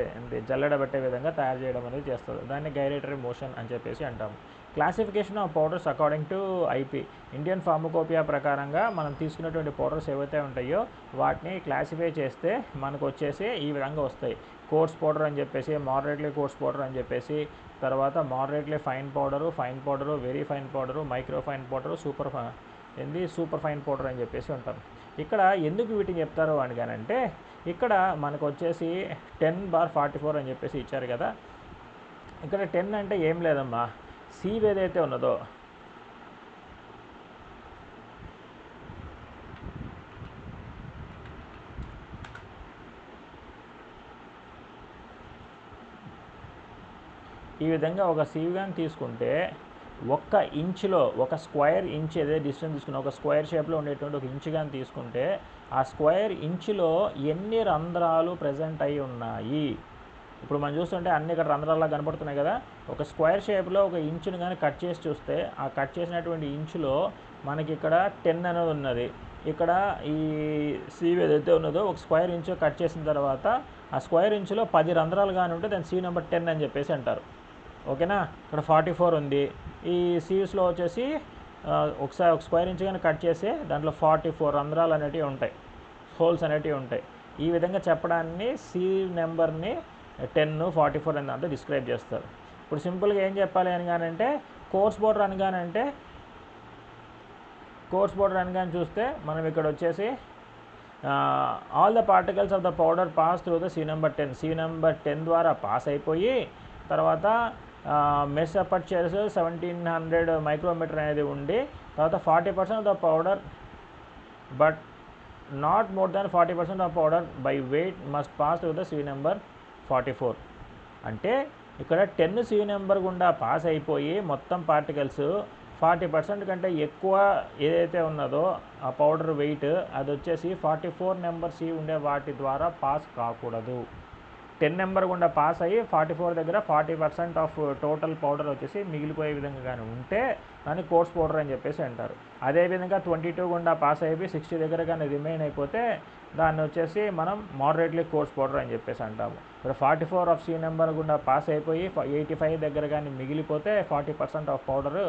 జల్లెడ పెట్టే విధంగా తయారు చేయడం అనేది చేస్తుంది. దాన్ని గైరేటరీ మోషన్ అని చెప్పేసి అంటాము. Classification of powders according to IP, Indian pharmacopoeia ప్రకారంగా మనం తీసుకున్నటువంటి పౌడర్స్ ఏవైతే ఉంటాయో వాటిని క్లాసిఫై చేస్తే మనకు వచ్చేసి ఈ విధంగా వస్తాయి. కోర్స్ పౌడర్ అని చెప్పేసి, మోడరేట్లీ కోర్స్ పౌడర్ అని చెప్పేసి, తర్వాత moderately fine powder, very fine powder, micro fine powder, super fine powder అని చెప్పేసి ఉంటాం. ఇక్కడ ఎందుకు వీటిని చెప్తారు అనగానంటే, ఇక్కడ మనకు వచ్చేసి 10/44 అని చెప్పేసి ఇచ్చారు కదా. ఇక్కడ 10 అంటే ఏం లేదమ్మా, సీవ్ ఏదైతే ఉన్నదో ఈ విధంగా ఒక సీవ్ కానీ తీసుకుంటే 1 ఇంచులో, ఒక స్క్వేర్ ఇంచ్ ఏదైతే డిస్టెన్స్ తీసుకున్నా, ఒక స్క్వేర్ షేప్లో ఉండేటువంటి 1 ఇంచ్ కానీ తీసుకుంటే ఆ స్క్వేర్ ఇంచులో ఎన్ని రంధ్రాలు ప్రజెంట్ అయి ఉన్నాయి. ఇప్పుడు మనం చూస్తుంటే అన్ని ఇక్కడ రంధ్రాల్లా కనపడుతున్నాయి కదా. ఒక స్క్వేర్ షేప్లో 1 ఇంచుని కానీ కట్ చేసి చూస్తే ఆ కట్ చేసినటువంటి ఇంచులో మనకి ఇక్కడ 10 అనేది ఉన్నది. ఇక్కడ ఈ సీవ్ ఏదైతే ఉన్నదో ఒక స్క్వేర్ ఇంచు కట్ చేసిన తర్వాత ఆ స్క్వేర్ ఇంచులో 10 రంధ్రాలు కానీ ఉంటే దాన్ని సీవ్ నెంబర్ 10 అని చెప్పేసి అంటారు. ఓకేనా. ఇక్కడ 44 ఉంది. ఈ సీవ్స్లో వచ్చేసి ఒకసారి ఒక స్క్వేర్ ఇంచ్ కానీ కట్ చేసి దాంట్లో 44 రంధ్రాలు అనేటివి ఉంటాయి, హోల్స్ అనేటివి ఉంటాయి. ఈ విధంగా చెప్పడాన్ని సీవ్ నెంబర్ని 10, 44 అని దాంట్లో డిస్క్రైబ్ చేస్తారు. ఇప్పుడు సింపుల్గా ఏం చెప్పాలి అనగానంటే, కోర్స్ పౌడర్ అనగానే చూస్తే మనం ఇక్కడ వచ్చేసి all the particles of the powder pass through the sieve number 10, sieve number 10 ద్వారా పాస్ అయిపోయి తర్వాత మెస్ అపర్చర్స్ 1700 మైక్రోమీటర్ అనేది ఉండి తర్వాత 40% of the powder but not more than 40% of powder by weight must pass through the sieve number 44. అంటే ఇక్కడ 10 sieve number గుండా pass అయిపోయి మొత్తం పార్టికల్స్ 40% కంటే ఎక్కువ ఏదైతే ఉన్నదో ఆ పౌడర్ వెయిట్ అది వచ్చేసి 44 నెంబర్ సీవ్ ఉండే వాటి ద్వారా పాస్ కాకూడదు. 10 నెంబర్ గుండా పాస్ అయ్యి 44 దగ్గర 40% ఆఫ్ టోటల్ పౌడర్ వచ్చేసి మిగిలిపోయే విధంగా కానీ ఉంటే దాన్ని కోర్స్ పౌడర్ అని చెప్పేసి అంటారు. అదేవిధంగా 22 గుండా పాస్ అయిపోయి 60 దగ్గర కానీ రిమైన్ అయిపోతే దాన్ని వచ్చేసి మనం మోడరేట్లీ కోర్స్ పౌడర్ అని చెప్పేసి అంటాము. ఇప్పుడు 44 ఆఫ్ సీ నెంబర్ గుండా పాస్ అయిపోయి 85 దగ్గర కానీ మిగిలిపోతే 40% ఆఫ్ పౌడర్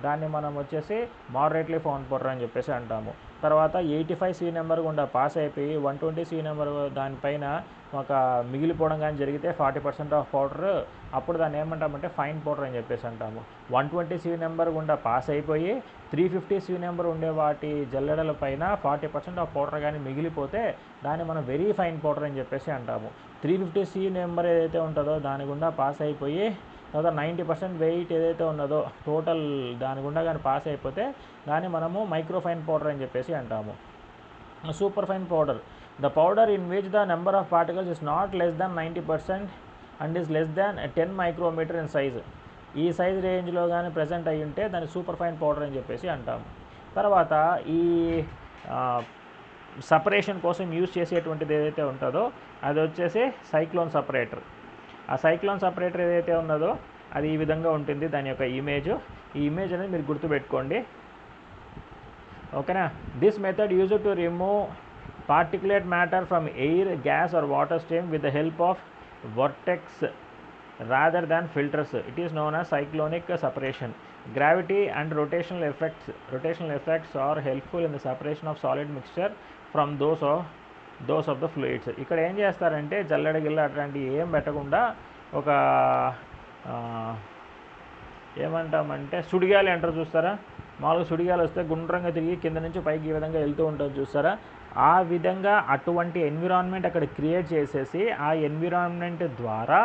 దాన్ని మనం వచ్చేసి మోడరేట్లీ ఫైన్ పౌడర్ అని చెప్పేసి అంటాము. తర్వాత 85 సీ నెంబర్ గుండా పాస్ అయిపోయి 120 సీ నెంబర్ దానిపైన ఒక మిగిలిపోవడం కానీ జరిగితే 40% ఆఫ్ పౌడర్, అప్పుడు దాన్ని ఏమంటామంటే ఫైన్ పౌడర్ అని చెప్పేసి అంటాము. 120 సీ నెంబర్ గుండా పాస్ అయిపోయి 350 సీ నెంబర్ ఉండే వాటి జల్లెడల పైన 40% ఆఫ్ పౌడర్ కానీ మిగిలిపోతే దాన్ని మనం వెరీ ఫైన్ పౌడర్ అని చెప్పేసి అంటాము. 350 సీ నెంబర్ ఏదైతే ఉంటుందో దాని గుండా పాస్ అయిపోయి తర్వాత 90% వెయిట్ ఏదైతే ఉన్నదో టోటల్ దాని గుండా కానీ పాస్ అయిపోతే దాన్ని మనము మైక్రోఫైన్ పౌడర్ అని చెప్పేసి అంటాము. Super fine powder, the powder in which the number of particles is not less than 90% and is less than 10 micrometer in size. ఈ సైజ్ రేంజ్లో కానీ ప్రజెంట్ అయ్యి ఉంటే దాన్ని సూపర్ ఫైన్ పౌడర్ అని చెప్పేసి అంటాము. తర్వాత ఈ సపరేషన్ కోసం యూజ్ చేసేటువంటిది ఏదైతే ఉంటుందో అది వచ్చేసి సైక్లోన్ సపరేటర్. ఆ సైక్లోన్ సపరేటర్ ఏదైతే ఉన్నదో అది ఈ విధంగా ఉంటుంది, దాని యొక్క ఇమేజ్. ఈ ఇమేజ్ అనేది మీరు గుర్తుపెట్టుకోండి. ఓకేనా. This method used to remove particulate matter from air, gas or water stream with the help of vortex rather than filters. It is known as cyclonic separation. Gravity and rotational effects are helpful in the separation of solid mixture from those of the fluids. ఇక్కడ ఏం చేస్తారంటే జల్లెడ గిల్ల అట్లాంటి ఏం పెట్టకుండా ఒక ఏమంటామంటే సుడిగాలి అంటారు చూస్తారా, మామూలుగా సుడిగాలి వస్తే గుండ్రంగా తిరిగి కింద నుంచి పైకి ఈ విధంగా వెళ్తూ ఉంటుంది చూస్తారా, ఆ విధంగా అటువంటి ఎన్విరాన్మెంట్ అక్కడ క్రియేట్ చేసేసి ఆ ఎన్విరాన్మెంట్ ద్వారా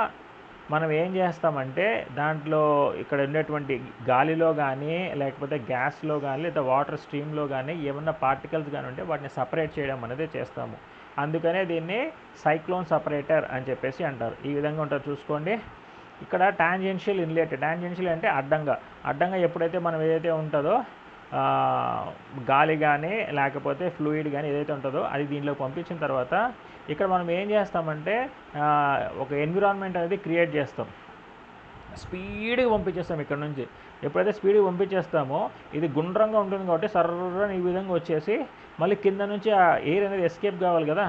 మనం ఏం చేస్తామంటే దాంట్లో ఇక్కడ ఉండేటువంటి గాలిలో కానీ లేకపోతే గ్యాస్లో కానీ లేదా వాటర్ స్ట్రీమ్లో కానీ ఏమన్నా పార్టికల్స్ కానీ ఉంటే వాటిని సపరేట్ చేయడం అనేది చేస్తాము. అందుకనే దీన్ని సైక్లోన్ సపరేటర్ అని చెప్పేసి అంటారు. ఈ విధంగా ఉంటుంది చూసుకోండి. ఇక్కడ టాంజెన్షియల్ ఇన్లెట్, టాంజెన్షియల్ అంటే అడ్డంగా ఎప్పుడైతే మనం ఏదైతే ఉంటుందో గాలి కానీ లేకపోతే ఫ్లూయిడ్ కానీ ఏదైతే ఉంటుందో అది దీంట్లో పంపించిన తర్వాత ఇక్కడ మనం ఏం చేస్తామంటే ఒక ఎన్విరాన్మెంట్ అనేది క్రియేట్ చేస్తాం, స్పీడ్గా పంపించేస్తాం. ఇక్కడ నుంచి ఎప్పుడైతే స్పీడ్గా పంపించేస్తామో ఇది గుండ్రంగా ఉంటుంది కాబట్టి సర్రని ఈ విధంగా వచ్చేసి మళ్ళీ కింద నుంచి ఆ ఎయిర్ అనేది ఎస్కేప్ కావాలి కదా,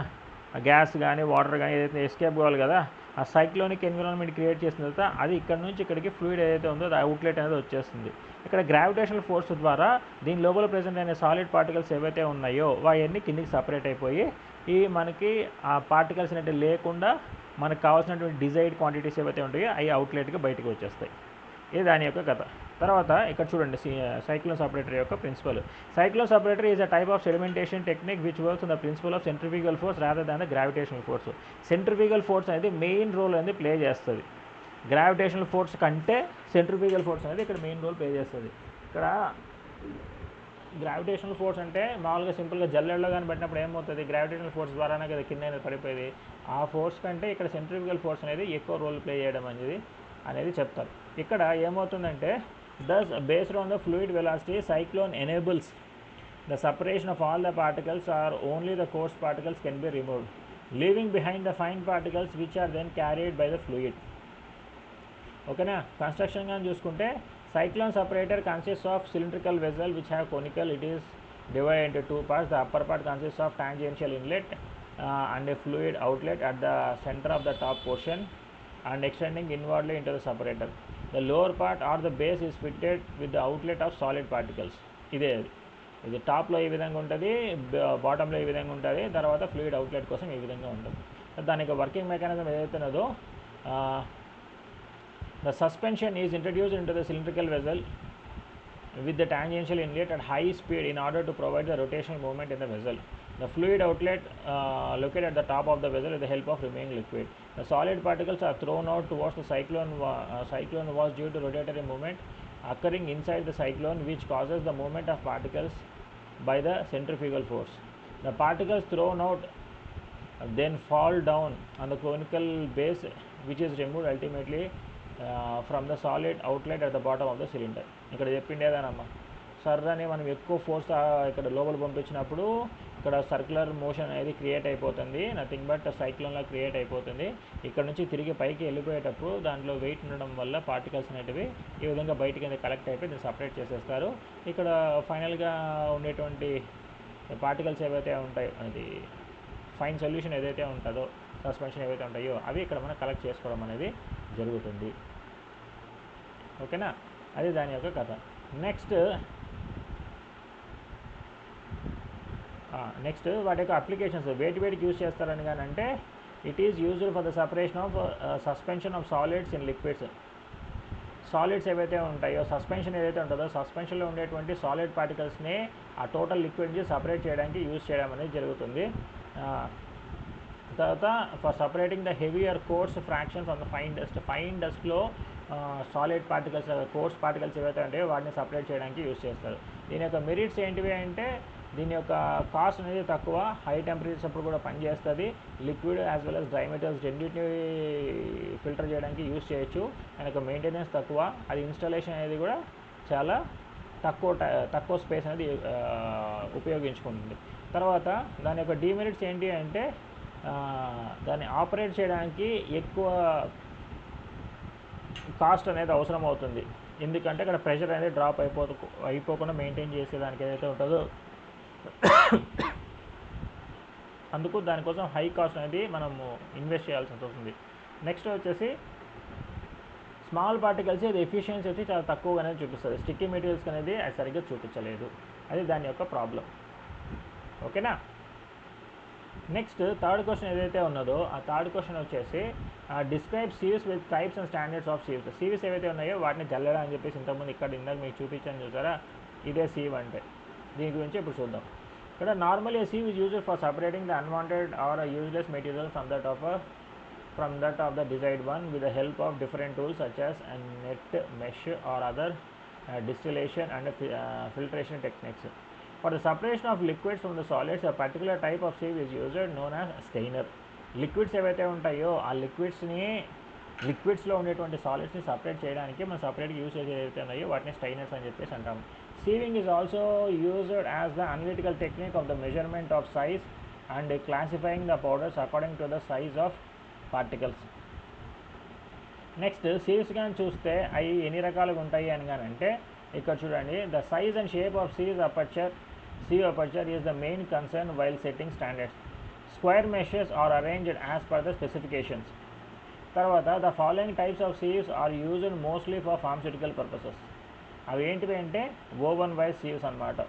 గ్యాస్ కానీ వాటర్ కానీ ఏదైతే ఎస్కేప్ కావాలి కదా, ఆ సైక్లోనిక్ ఎన్విరాన్మెంట్ క్రియేట్ చేసిన తర్వాత అది ఇక్కడ నుంచి ఇక్కడికి ఫ్లూయిడ్ ఏదైతే ఉందో అది అవుట్లెట్ అనేది వచ్చేస్తుంది. ఇక్కడ గ్రావిటేషనల్ ఫోర్స్ ద్వారా దీని లోపల ప్రెజెంట్ అయిన సాలిడ్ పార్టికల్స్ ఏవైతే ఉన్నాయో అవన్నీ కిందికి సపరేట్ అయిపోయి ఈ మనకి ఆ పార్టికల్స్ అనేవి లేకుండా మనకు కావాల్సినటువంటి డిజైర్డ్ క్వాంటిటీస్ ఏవైతే ఉంటాయో అవి అవుట్లెట్గా బయటకు వచ్చేస్తాయి. ఇది దాని యొక్క కథ. తర్వాత ఇక్కడ చూడండి సైక్లోన్ సపరేటర్ యొక్క principle. Cyclone separator is a type of sedimentation technique which works on the principle of centrifugal force rather than the gravitational force. Centrifugal force అనేది మెయిన్ రోల్ అనేది ప్లే చేస్తుంది. గ్రావిటేషనల్ ఫోర్స్ కంటే centrifugal force అనేది ఇక్కడ main role play చేస్తుంది. ఇక్కడ gravitational force అంటే మామూలుగా సింపుల్గా జల్లెడలో కానీ పెట్టినప్పుడు ఏమవుతుంది, గ్రావిటేషనల్ ఫోర్స్ ద్వారానే కదా కింద అనేది పడిపోయేది. ఆ ఫోర్స్ కంటే ఇక్కడ సెంట్రిఫ్యూగల్ ఫోర్స్ అనేది ఎక్కువ రోల్ ప్లే చేయడం అనేది చెప్తారు. ఇక్కడ ఏమవుతుందంటే thus based on the fluid velocity cyclone enables the separation of all the particles or only the coarse particles can be removed, leaving behind the fine particles which are then carried by the fluid. ఓకేనా. Construction కానీ చూసుకుంటే cyclone separator consists of cylindrical vessel which have conical. It is divided into two parts. The upper part consists of tangential inlet and a fluid outlet at the center of the top portion and extending inwardly into the separator. The lower part or the base is fitted with the outlet of solid particles. ఇది టాప్లో ఈ విధంగా ఉంటుంది, బాటంలో ఈ విధంగా ఉంటుంది, తర్వాత ఫ్లూయిడ్ అవుట్లెట్ కోసం ఈ విధంగా ఉంటుంది. దానికి వర్కింగ్ మెకానిజం ఏదైతే ఉన్నదో the suspension is introduced into the cylindrical vessel with the tangential inlet at high speed in order to provide the rotational movement in the vessel. The fluid outlet located at the top of the vessel with the help of remaining liquid. The solid particles are thrown out towards the cyclone was due to rotatory movement occurring inside the cyclone which causes the movement of particles by the centrifugal force. The particles thrown out then fall down on the conical base which is removed ultimately from the solid outlet at the bottom of the cylinder. ఇక్కడ చెప్పిండేదానమ్మా, సర్రని మనం ఎక్కువ force ఇక్కడ లోపల పంపించినప్పుడు ఇక్కడ circular motion అనేది create అయిపోతుంది, nothing but సైక్లోన్లా create అయిపోతుంది. ఇక్కడ నుంచి తిరిగి పైకి వెళ్ళిపోయేటప్పుడు దాంట్లో వెయిట్ ఉండడం వల్ల పార్టికల్స్ అనేటివి ఈ విధంగా బయటికి అనేది కలెక్ట్ అయిపోయి దీన్ని సపరేట్ చేసేస్తారు. ఇక్కడ ఫైనల్గా ఉండేటువంటి పార్టికల్స్ ఏవైతే ఉంటాయో అది ఫైన్ సొల్యూషన్ ఏదైతే ఉంటుందో, సస్పెన్షన్ ఏవైతే ఉంటాయో అవి ఇక్కడ మనం కలెక్ట్ చేసుకోవడం అనేది జరుగుతుంది. ఓకేనా, అది దాని యొక్క కథ. నెక్స్ట్ వాటి యొక్క అప్లికేషన్స్ వేటికి యూజ్ చేస్తారని కానీ అంటే it is used for the separation of suspension of solids in liquids. Solids ఏవైతే ఉంటాయో, సస్పెన్షన్ ఏదైతే ఉంటుందో సస్పెన్షన్లో ఉండేటువంటి సాలిడ్ పార్టికల్స్ని ఆ టోటల్ లిక్విడ్ నుంచి సపరేట్ చేయడానికి యూజ్ చేయడం అనేది జరుగుతుంది. తర్వాత for separating the heavier coarse fraction from the fine డస్ట్లో సాలిడ్ పార్టికల్స్, కోర్స్ పార్టికల్స్ ఏవైతే ఉంటాయో వాటిని సపరేట్ చేయడానికి యూజ్ చేస్తారు. దీని యొక్క మెరిట్స్ ఏంటివి అంటే దీని యొక్క కాస్ట్ అనేది తక్కువ, హై టెంపరేచర్స్ అప్పుడు కూడా పనిచేస్తుంది, liquid as well as dry materials రెండింటిని ఫిల్టర్ చేయడానికి యూజ్ చేయొచ్చు. దాని యొక్క మెయింటెనెన్స్ తక్కువ, అది ఇన్స్టాలేషన్ అనేది కూడా చాలా తక్కువ స్పేస్ అనేది ఉపయోగించుకుంటుంది. తర్వాత దాని యొక్క డిమెరిట్స్ ఏంటి అంటే దాన్ని ఆపరేట్ చేయడానికి ఎక్కువ కాస్ట్ అనేది అవసరం అవుతుంది. ఎందుకంటే ఇక్కడ ప్రెషర్ అనేది డ్రాప్ అయిపోకుండా మెయింటైన్ చేసేదానికి ఏదైతే ఉంటుందో అందుకు దానికోసం హై కాస్ట్ అనేది మనము ఇన్వెస్ట్ చేయాల్సి వస్తుంది. నెక్స్ట్ వచ్చేసి స్మాల్ పార్టికల్స్ ఇది ఎఫిషియన్సీ వచ్చి చాలా తక్కువగానే చూపిస్తుంది, స్టిక్కీ మెటీరియల్స్ అనేది అది సరిగ్గా చూపించలేదు, అది దాని యొక్క ప్రాబ్లం. ఓకేనా. నెక్స్ట్ థర్డ్ క్వశ్చన్ ఏదైతే ఉన్నదో ఆ థర్డ్ క్వశ్చన్ వచ్చేసి describe sieves with types and standards of sieves. Sieves ఏవైతే ఉన్నాయో వాటిని జల్లెడ అని చెప్పేసి ఇంతకుముందు ఇందాక మీకు చూపించాను చూసారా, ఇదే సీవ్ అంటే. దీని గురించి ఇప్పుడు చూద్దాం. ఇక్కడ normally sieve is used for separating the unwanted or useless material from that of the desired one with the help of different tools such as net, mesh or other distillation and filtration techniques. For the separation of liquids from the solids, a particular type of sieve is used known as stainer. Liquids ఏవైతే ఉంటాయో ఆ లిక్విడ్స్లో ఉండేటువంటి సాలిడ్స్ని separate చేయడానికి మనం సపరేట్గా use చేసేది ఏవైతే ఉన్నాయో వాటిని స్టైనర్స్ అని చెప్పేసి అంటాము. Sewing is also used as the analytical technique of the measurement of size and classifying the powders according to the size of particles. Next sieves కానీ చూస్తే అవి ఎన్ని రకాలుగా ఉంటాయి అని కానీ అంటే ఇక్కడ చూడండి, the size and shape of sieve aperture is the main concern while setting standards. Square meshes are arranged as per the specifications. తర్వాత the following types of sieves are used mostly for pharmaceutical purposes. అవి ఏంటివి అంటే woven wire sieves అనమాట.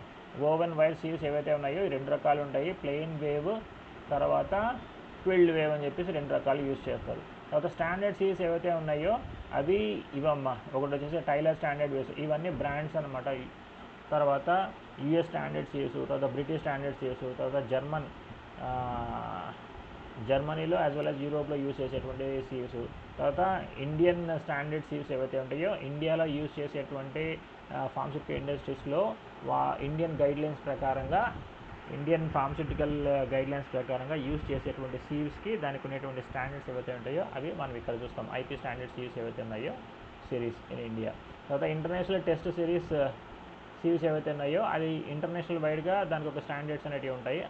Woven wire sieves ఏవైతే ఉన్నాయో ఈ 2 రకాలు ఉంటాయి, ప్లెయిన్ వేవ్ తర్వాత ట్విల్డ్ వేవ్ అని చెప్పేసి 2 రకాలు యూజ్ చేస్తారు. తర్వాత స్టాండర్డ్ సీవ్స్ ఏవైతే ఉన్నాయో అవి ఇవమ్మ, ఒకటి వచ్చేసి టైలర్ స్టాండర్డ్ వేవ్స్, ఇవన్నీ బ్రాండ్స్ అనమాట. తర్వాత యుఎస్ స్టాండర్డ్ సీవ్స్, తర్వాత బ్రిటిష్ స్టాండర్డ్ సీవ్స్, తర్వాత జర్మనీలో యాజ్ వెల్ యాజ్ యూరోప్లో యూజ్ చేసేటువంటి సీవ్స్, తర్వాత ఇండియన్ స్టాండర్డ్ సీవ్స్ ఏవైతే ఉంటాయో ఇండియాలో యూజ్ చేసేటువంటి ఫార్మస్యూటికల్ ఇండస్ట్రీస్లో ఇండియన్ గైడ్లైన్స్ ప్రకారంగా, ఇండియన్ ఫార్మస్యూటికల్ గైడ్లైన్స్ ప్రకారంగా యూజ్ చేసేటువంటి సీవ్స్కి దానికి ఉన్నటువంటి స్టాండర్డ్స్ ఏవైతే ఉంటాయో అవి మనం ఇక్కడ చూస్తాం. ఐపీ స్టాండర్డ్ సీవ్స్ ఏవైతే ఉన్నాయో సిరీస్ ఇన్ ఇండియా. తర్వాత ఇంటర్నేషనల్ టెస్ట్ సిరీస్ సీవ్స్ ఏవైతే ఉన్నాయో అది ఇంటర్నేషనల్ వైడ్గా దానికి ఒక స్టాండర్డ్స్ అనేవి ఉంటాయి.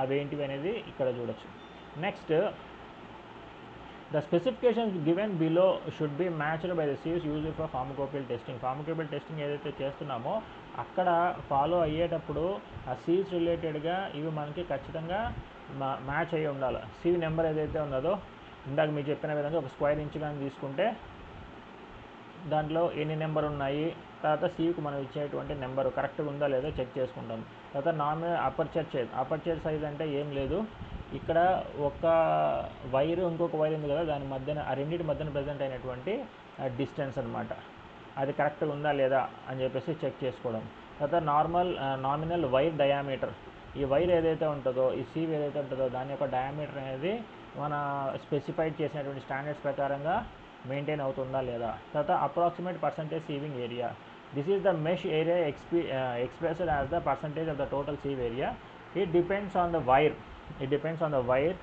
అవేంటివి అనేది ఇక్కడ చూడొచ్చు. Next, the specifications given below should be matched by the sieves used for pharmacopoeial testing. Pharmacopoeial testing ఏదైతే చేస్తున్నామో అక్కడ ఫాలో అయ్యేటప్పుడు ఆ సీవ్స్ రిలేటెడ్గా ఇవి మనకి ఖచ్చితంగా మ్యాచ్ అయ్యి ఉండాలి. సీవ్ నెంబర్ ఏదైతే ఉన్నదో ఇందాక మీకు చెప్పిన విధంగా ఒక స్క్వేర్ ఇంచ్ కానీ తీసుకుంటే దాంట్లో ఎన్ని నెంబర్ ఉన్నాయి, తర్వాత సీవ్కి మనం ఇచ్చేటువంటి నెంబరు కరెక్ట్గా ఉందా లేదా చెక్ చేసుకుంటాం. తర్వాత నార్మల్ అపర్చర్ సైజ్ అంటే ఏం లేదు, ఇక్కడ ఒక వైరు ఇంకొక వైర్ ఉంది కదా దాని మధ్యన, ఆ రెండింటి మధ్యన ప్రజెంట్ అయినటువంటి డిస్టెన్స్ అనమాట, అది కరెక్ట్గా ఉందా లేదా అని చెప్పేసి చెక్ చేసుకోవడం. తర్వాత నామినల్ వైర్ డయామీటర్, ఈ వైర్ ఏదైతే ఉంటుందో, ఈ సీవ్ ఏదైతే ఉంటుందో దాని యొక్క డయామీటర్ అనేది మన స్పెసిఫైడ్ చేసినటువంటి స్టాండర్డ్స్ ప్రకారంగా మెయింటైన్ అవుతుందా లేదా. తర్వాత approximate percentage sewing area, this is the mesh area expressed as the percentage of the total sieve area. It depends on the wire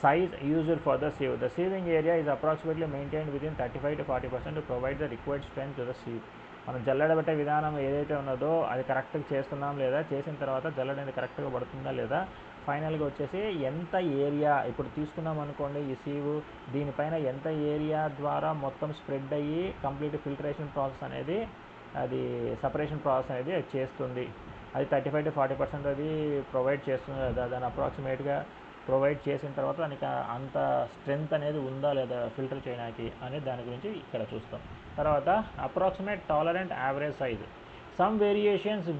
size used for the sieve. The sieving area is approximately maintained within 35 to 40% to provide the required strength to the sieve. మనం జల్లెడబట్టే విధానం ఏదైతే ఉన్నదో అది కరెక్ట్గా చేస్తున్నాం లేదా, చేసిన తర్వాత జల్లెడ అనేది కరెక్ట్గా పడుతుందా లేదా, ఫైనల్గా వచ్చేసి ఎంత ఏరియా ఇప్పుడు తీసుకున్నాం అనుకోండి ఈ సీవు, దీనిపైన ఎంత ఏరియా ద్వారా మొత్తం స్ప్రెడ్ అయ్యి కంప్లీట్ ఫిల్టరేషన్ ప్రాసెస్ అనేది, అది సపరేషన్ ప్రాసెస్ అనేది అది చేస్తుంది, అది 35 to 40% అది ప్రొవైడ్ చేస్తుంది లేదా, దాన్ని అప్రాక్సిమేట్గా ప్రొవైడ్ చేసిన తర్వాత దానికి అంత స్ట్రెంగ్త్ అనేది ఉందా లేదా ఫిల్టర్ చేయడానికి అనేది దాని గురించి ఇక్కడ చూస్తాం. తర్వాత approximate tolerant average size, some variations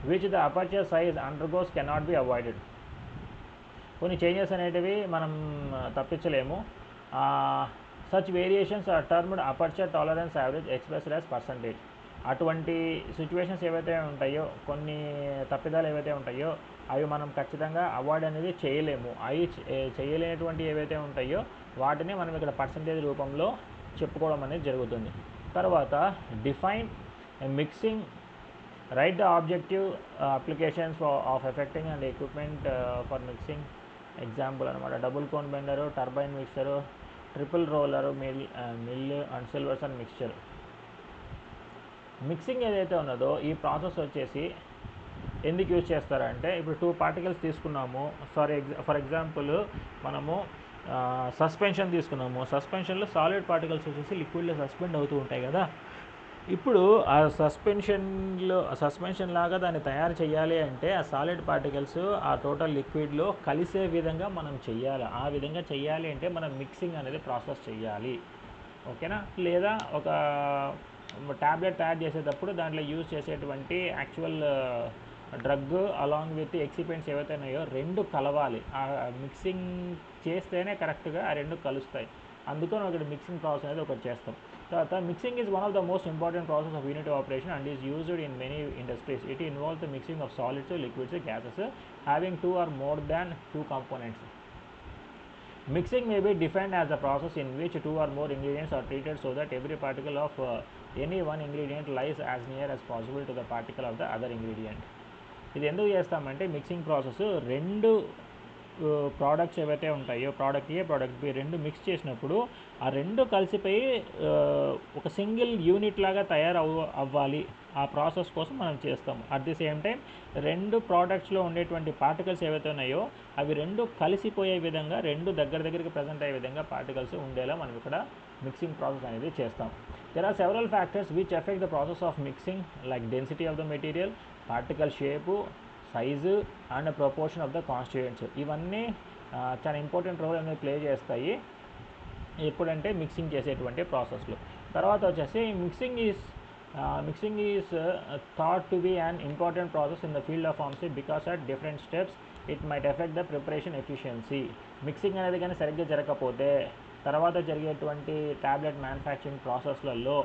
which the aperture size undergoes cannot be avoided. కొన్ని చేంజెస్ అనేటివి మనం తప్పించలేము. Such variations are termed aperture tolerance average expressed as percentage. అటువంటి సిచ్యువేషన్స్ ఏవైతే ఉంటాయో, కొన్ని తప్పిదాలు ఏవైతే ఉంటాయో అవి మనం ఖచ్చితంగా అవాయిడ్ అనేది చేయలేము. అవి చేయలేనటువంటి ఏవైతే ఉంటాయో వాటిని మనం ఇక్కడ పర్సంటేజ్ రూపంలో చెప్పుకోవడం అనేది జరుగుతుంది. తర్వాత define mixing, write the objective applications of affecting and equipment for mixing. Example అనమాట, double cone blender, turbine mixer, triple roller, mill and Silverson mixture. Mixing ఏదైతే ఉన్నదో ఈ ప్రాసెస్ వచ్చేసి ఎందుకు యూజ్ చేస్తారంటే, ఇప్పుడు 2 పార్టికల్స్ తీసుకున్నాము, ఫర్ ఎగ్జాంపుల్ మనము సస్పెన్షన్ తీసుకున్నాము, సస్పెన్షన్లో సాలిడ్ పార్టికల్స్ వచ్చేసి లిక్విడ్లో సస్పెండ్ అవుతూ ఉంటాయి కదా. ఇప్పుడు ఆ సస్పెన్షన్ లాగా దాన్ని తయారు చేయాలి అంటే ఆ సాలిడ్ పార్టికల్స్ ఆ టోటల్ లిక్విడ్లో కలిసే విధంగా మనం చెయ్యాలి. ఆ విధంగా చెయ్యాలి అంటే మనం మిక్సింగ్ అనేది ప్రాసెస్ చెయ్యాలి, ఓకేనా. లేదా ఒక ట్యాబ్లెట్ తయారు చేసేటప్పుడు దాంట్లో యూజ్ చేసేటువంటి యాక్చువల్ డ్రగ్ అలాంగ్ విత్ ఎక్సిపెంట్స్ ఏవైతే ఉన్నాయో 2 కలవాలి. ఆ మిక్సింగ్ చేస్తేనే కరెక్ట్గా ఆ 2 కలుస్తాయి. అందుకని ఇక్కడ మిక్సింగ్ ప్రాసెస్ అనేది ఒకటి చేస్తాం. తర్వాత mixing is one of the most important process of unit operation and is used in many industries. It involves the mixing of solids, liquids, gases having 2 or more than 2 components. Mixing may be defined as a process in which 2 or more ingredients are treated so that every particle of any one ingredient lies as near as possible to the particle of the other ingredient. ఇది ఎందుకు చేస్తామంటే mixing process 2 products ఏవైతే ఉంటాయో, product ఏ product B 2 mix చేసినప్పుడు ఆ 2 కలిసిపోయి ఒక single unit లాగా అవ్వాలి. ఆ ప్రాసెస్ కోసం మనం చేస్తాము. అట్ ది సేమ్ టైం 2 ప్రోడక్ట్స్లో ఉండేటువంటి పార్టికల్స్ ఏవైతే ఉన్నాయో అవి 2 కలిసిపోయే విధంగా, 2 దగ్గరికి ప్రజెంట్ అయ్యే విధంగా పార్టికల్స్ ఉండేలా మనం ఇక్కడ మిక్సింగ్ ప్రాసెస్ అనేది చేస్తాం. There are several factors which affect the process of mixing like density of the material, particle shape, size and proportion of the constituents. ఇవన్నీ చాలా ఇంపార్టెంట్ రోల్ అనేది ప్లే చేస్తాయి ఎప్పుడంటే మిక్సింగ్ చేసేటువంటి ప్రాసెస్లో. తర్వాత వచ్చేసి mixing is thought to be an important process in the field of pharmacy because at different steps it might effect the preparation efficiency. Mixing అనేది కానీ సరిగ్గా జరగకపోతే తర్వాత జరిగేటువంటి ట్యాబ్లెట్ మ్యానుఫ్యాక్చరింగ్ ప్రాసెస్లలో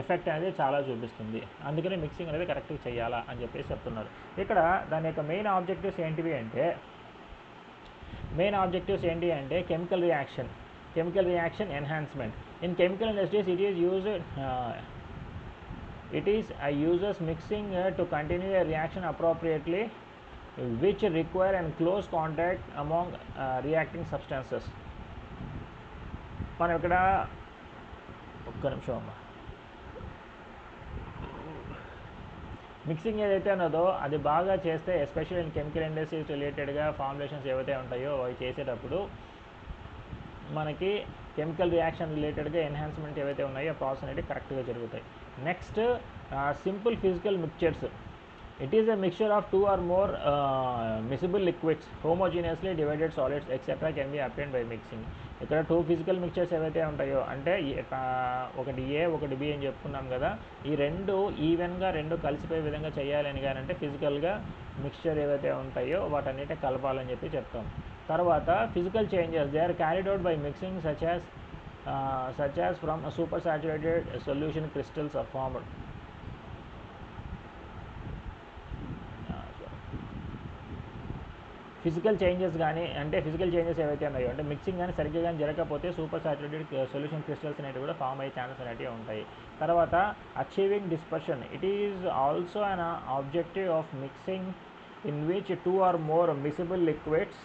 ఎఫెక్ట్ అనేది చాలా చూపిస్తుంది. అందుకని మిక్సింగ్ అనేది కరెక్ట్గా చేయాలా అని చెప్పేసి చెప్తున్నారు. ఇక్కడ దాని యొక్క మెయిన్ ఆబ్జెక్టివ్స్ ఏంటి అంటే chemical reaction enhancement. In chemical industries it is uses mixing to continue a reaction appropriately, which require and close contact among reacting substances. మనం ఇక్కడ ఒక్క నిమిషం అమ్మా. మిక్సింగ్ ఏదైతే ఉన్నదో అది బాగా చేస్తే, ఎస్పెషల్లీ ఇన్ కెమికల్ ఇండస్ట్రీస్ రిలేటెడ్గా ఫార్ములేషన్స్ ఏవైతే ఉంటాయో అవి చేసేటప్పుడు మనకి కెమికల్ రియాక్షన్ రిలేటెడ్గా ఎన్హాన్స్మెంట్ ఏవైతే ఉన్నాయో ఆ ప్రాసెస్ అనేది కరెక్ట్గా జరుగుతాయి. Next simple physical mixtures. It is a mixture of 2 or more miscible liquids, homogeneously divided solids etc. can be obtained by mixing. ఇక్కడ 2 ఫిజికల్ మిక్చర్స్ ఏవైతే ఉంటాయో అంటే ఒకటి ఏ ఒకటి బి అని చెప్పుకున్నాం కదా, ఈ రెండు ఈవెన్గా రెండు కలిసిపోయే విధంగా చేయాలని కానీ అంటే ఫిజికల్గా మిక్చర్ ఏవైతే ఉంటాయో వాటన్నిటి కలపాలని చెప్పి చెప్తాం. తర్వాత physical changes they are carried out by mixing such as from a supersaturated solution crystals are formed. Physical changes ఏవైతే ఉన్నాయో అంటే మిక్సింగ్ కానీ సరిగ్గా కానీ జరగకపోతే సూపర్ సాచురేటెడ్ సొల్యూషన్ క్రిస్టల్స్ అనేవి కూడా ఫామ్ అయ్యే ఛాన్సెస్ అనేవి ఉంటాయి. తర్వాత achieving dispersion. It is also an objective of mixing in which 2 or more miscible liquids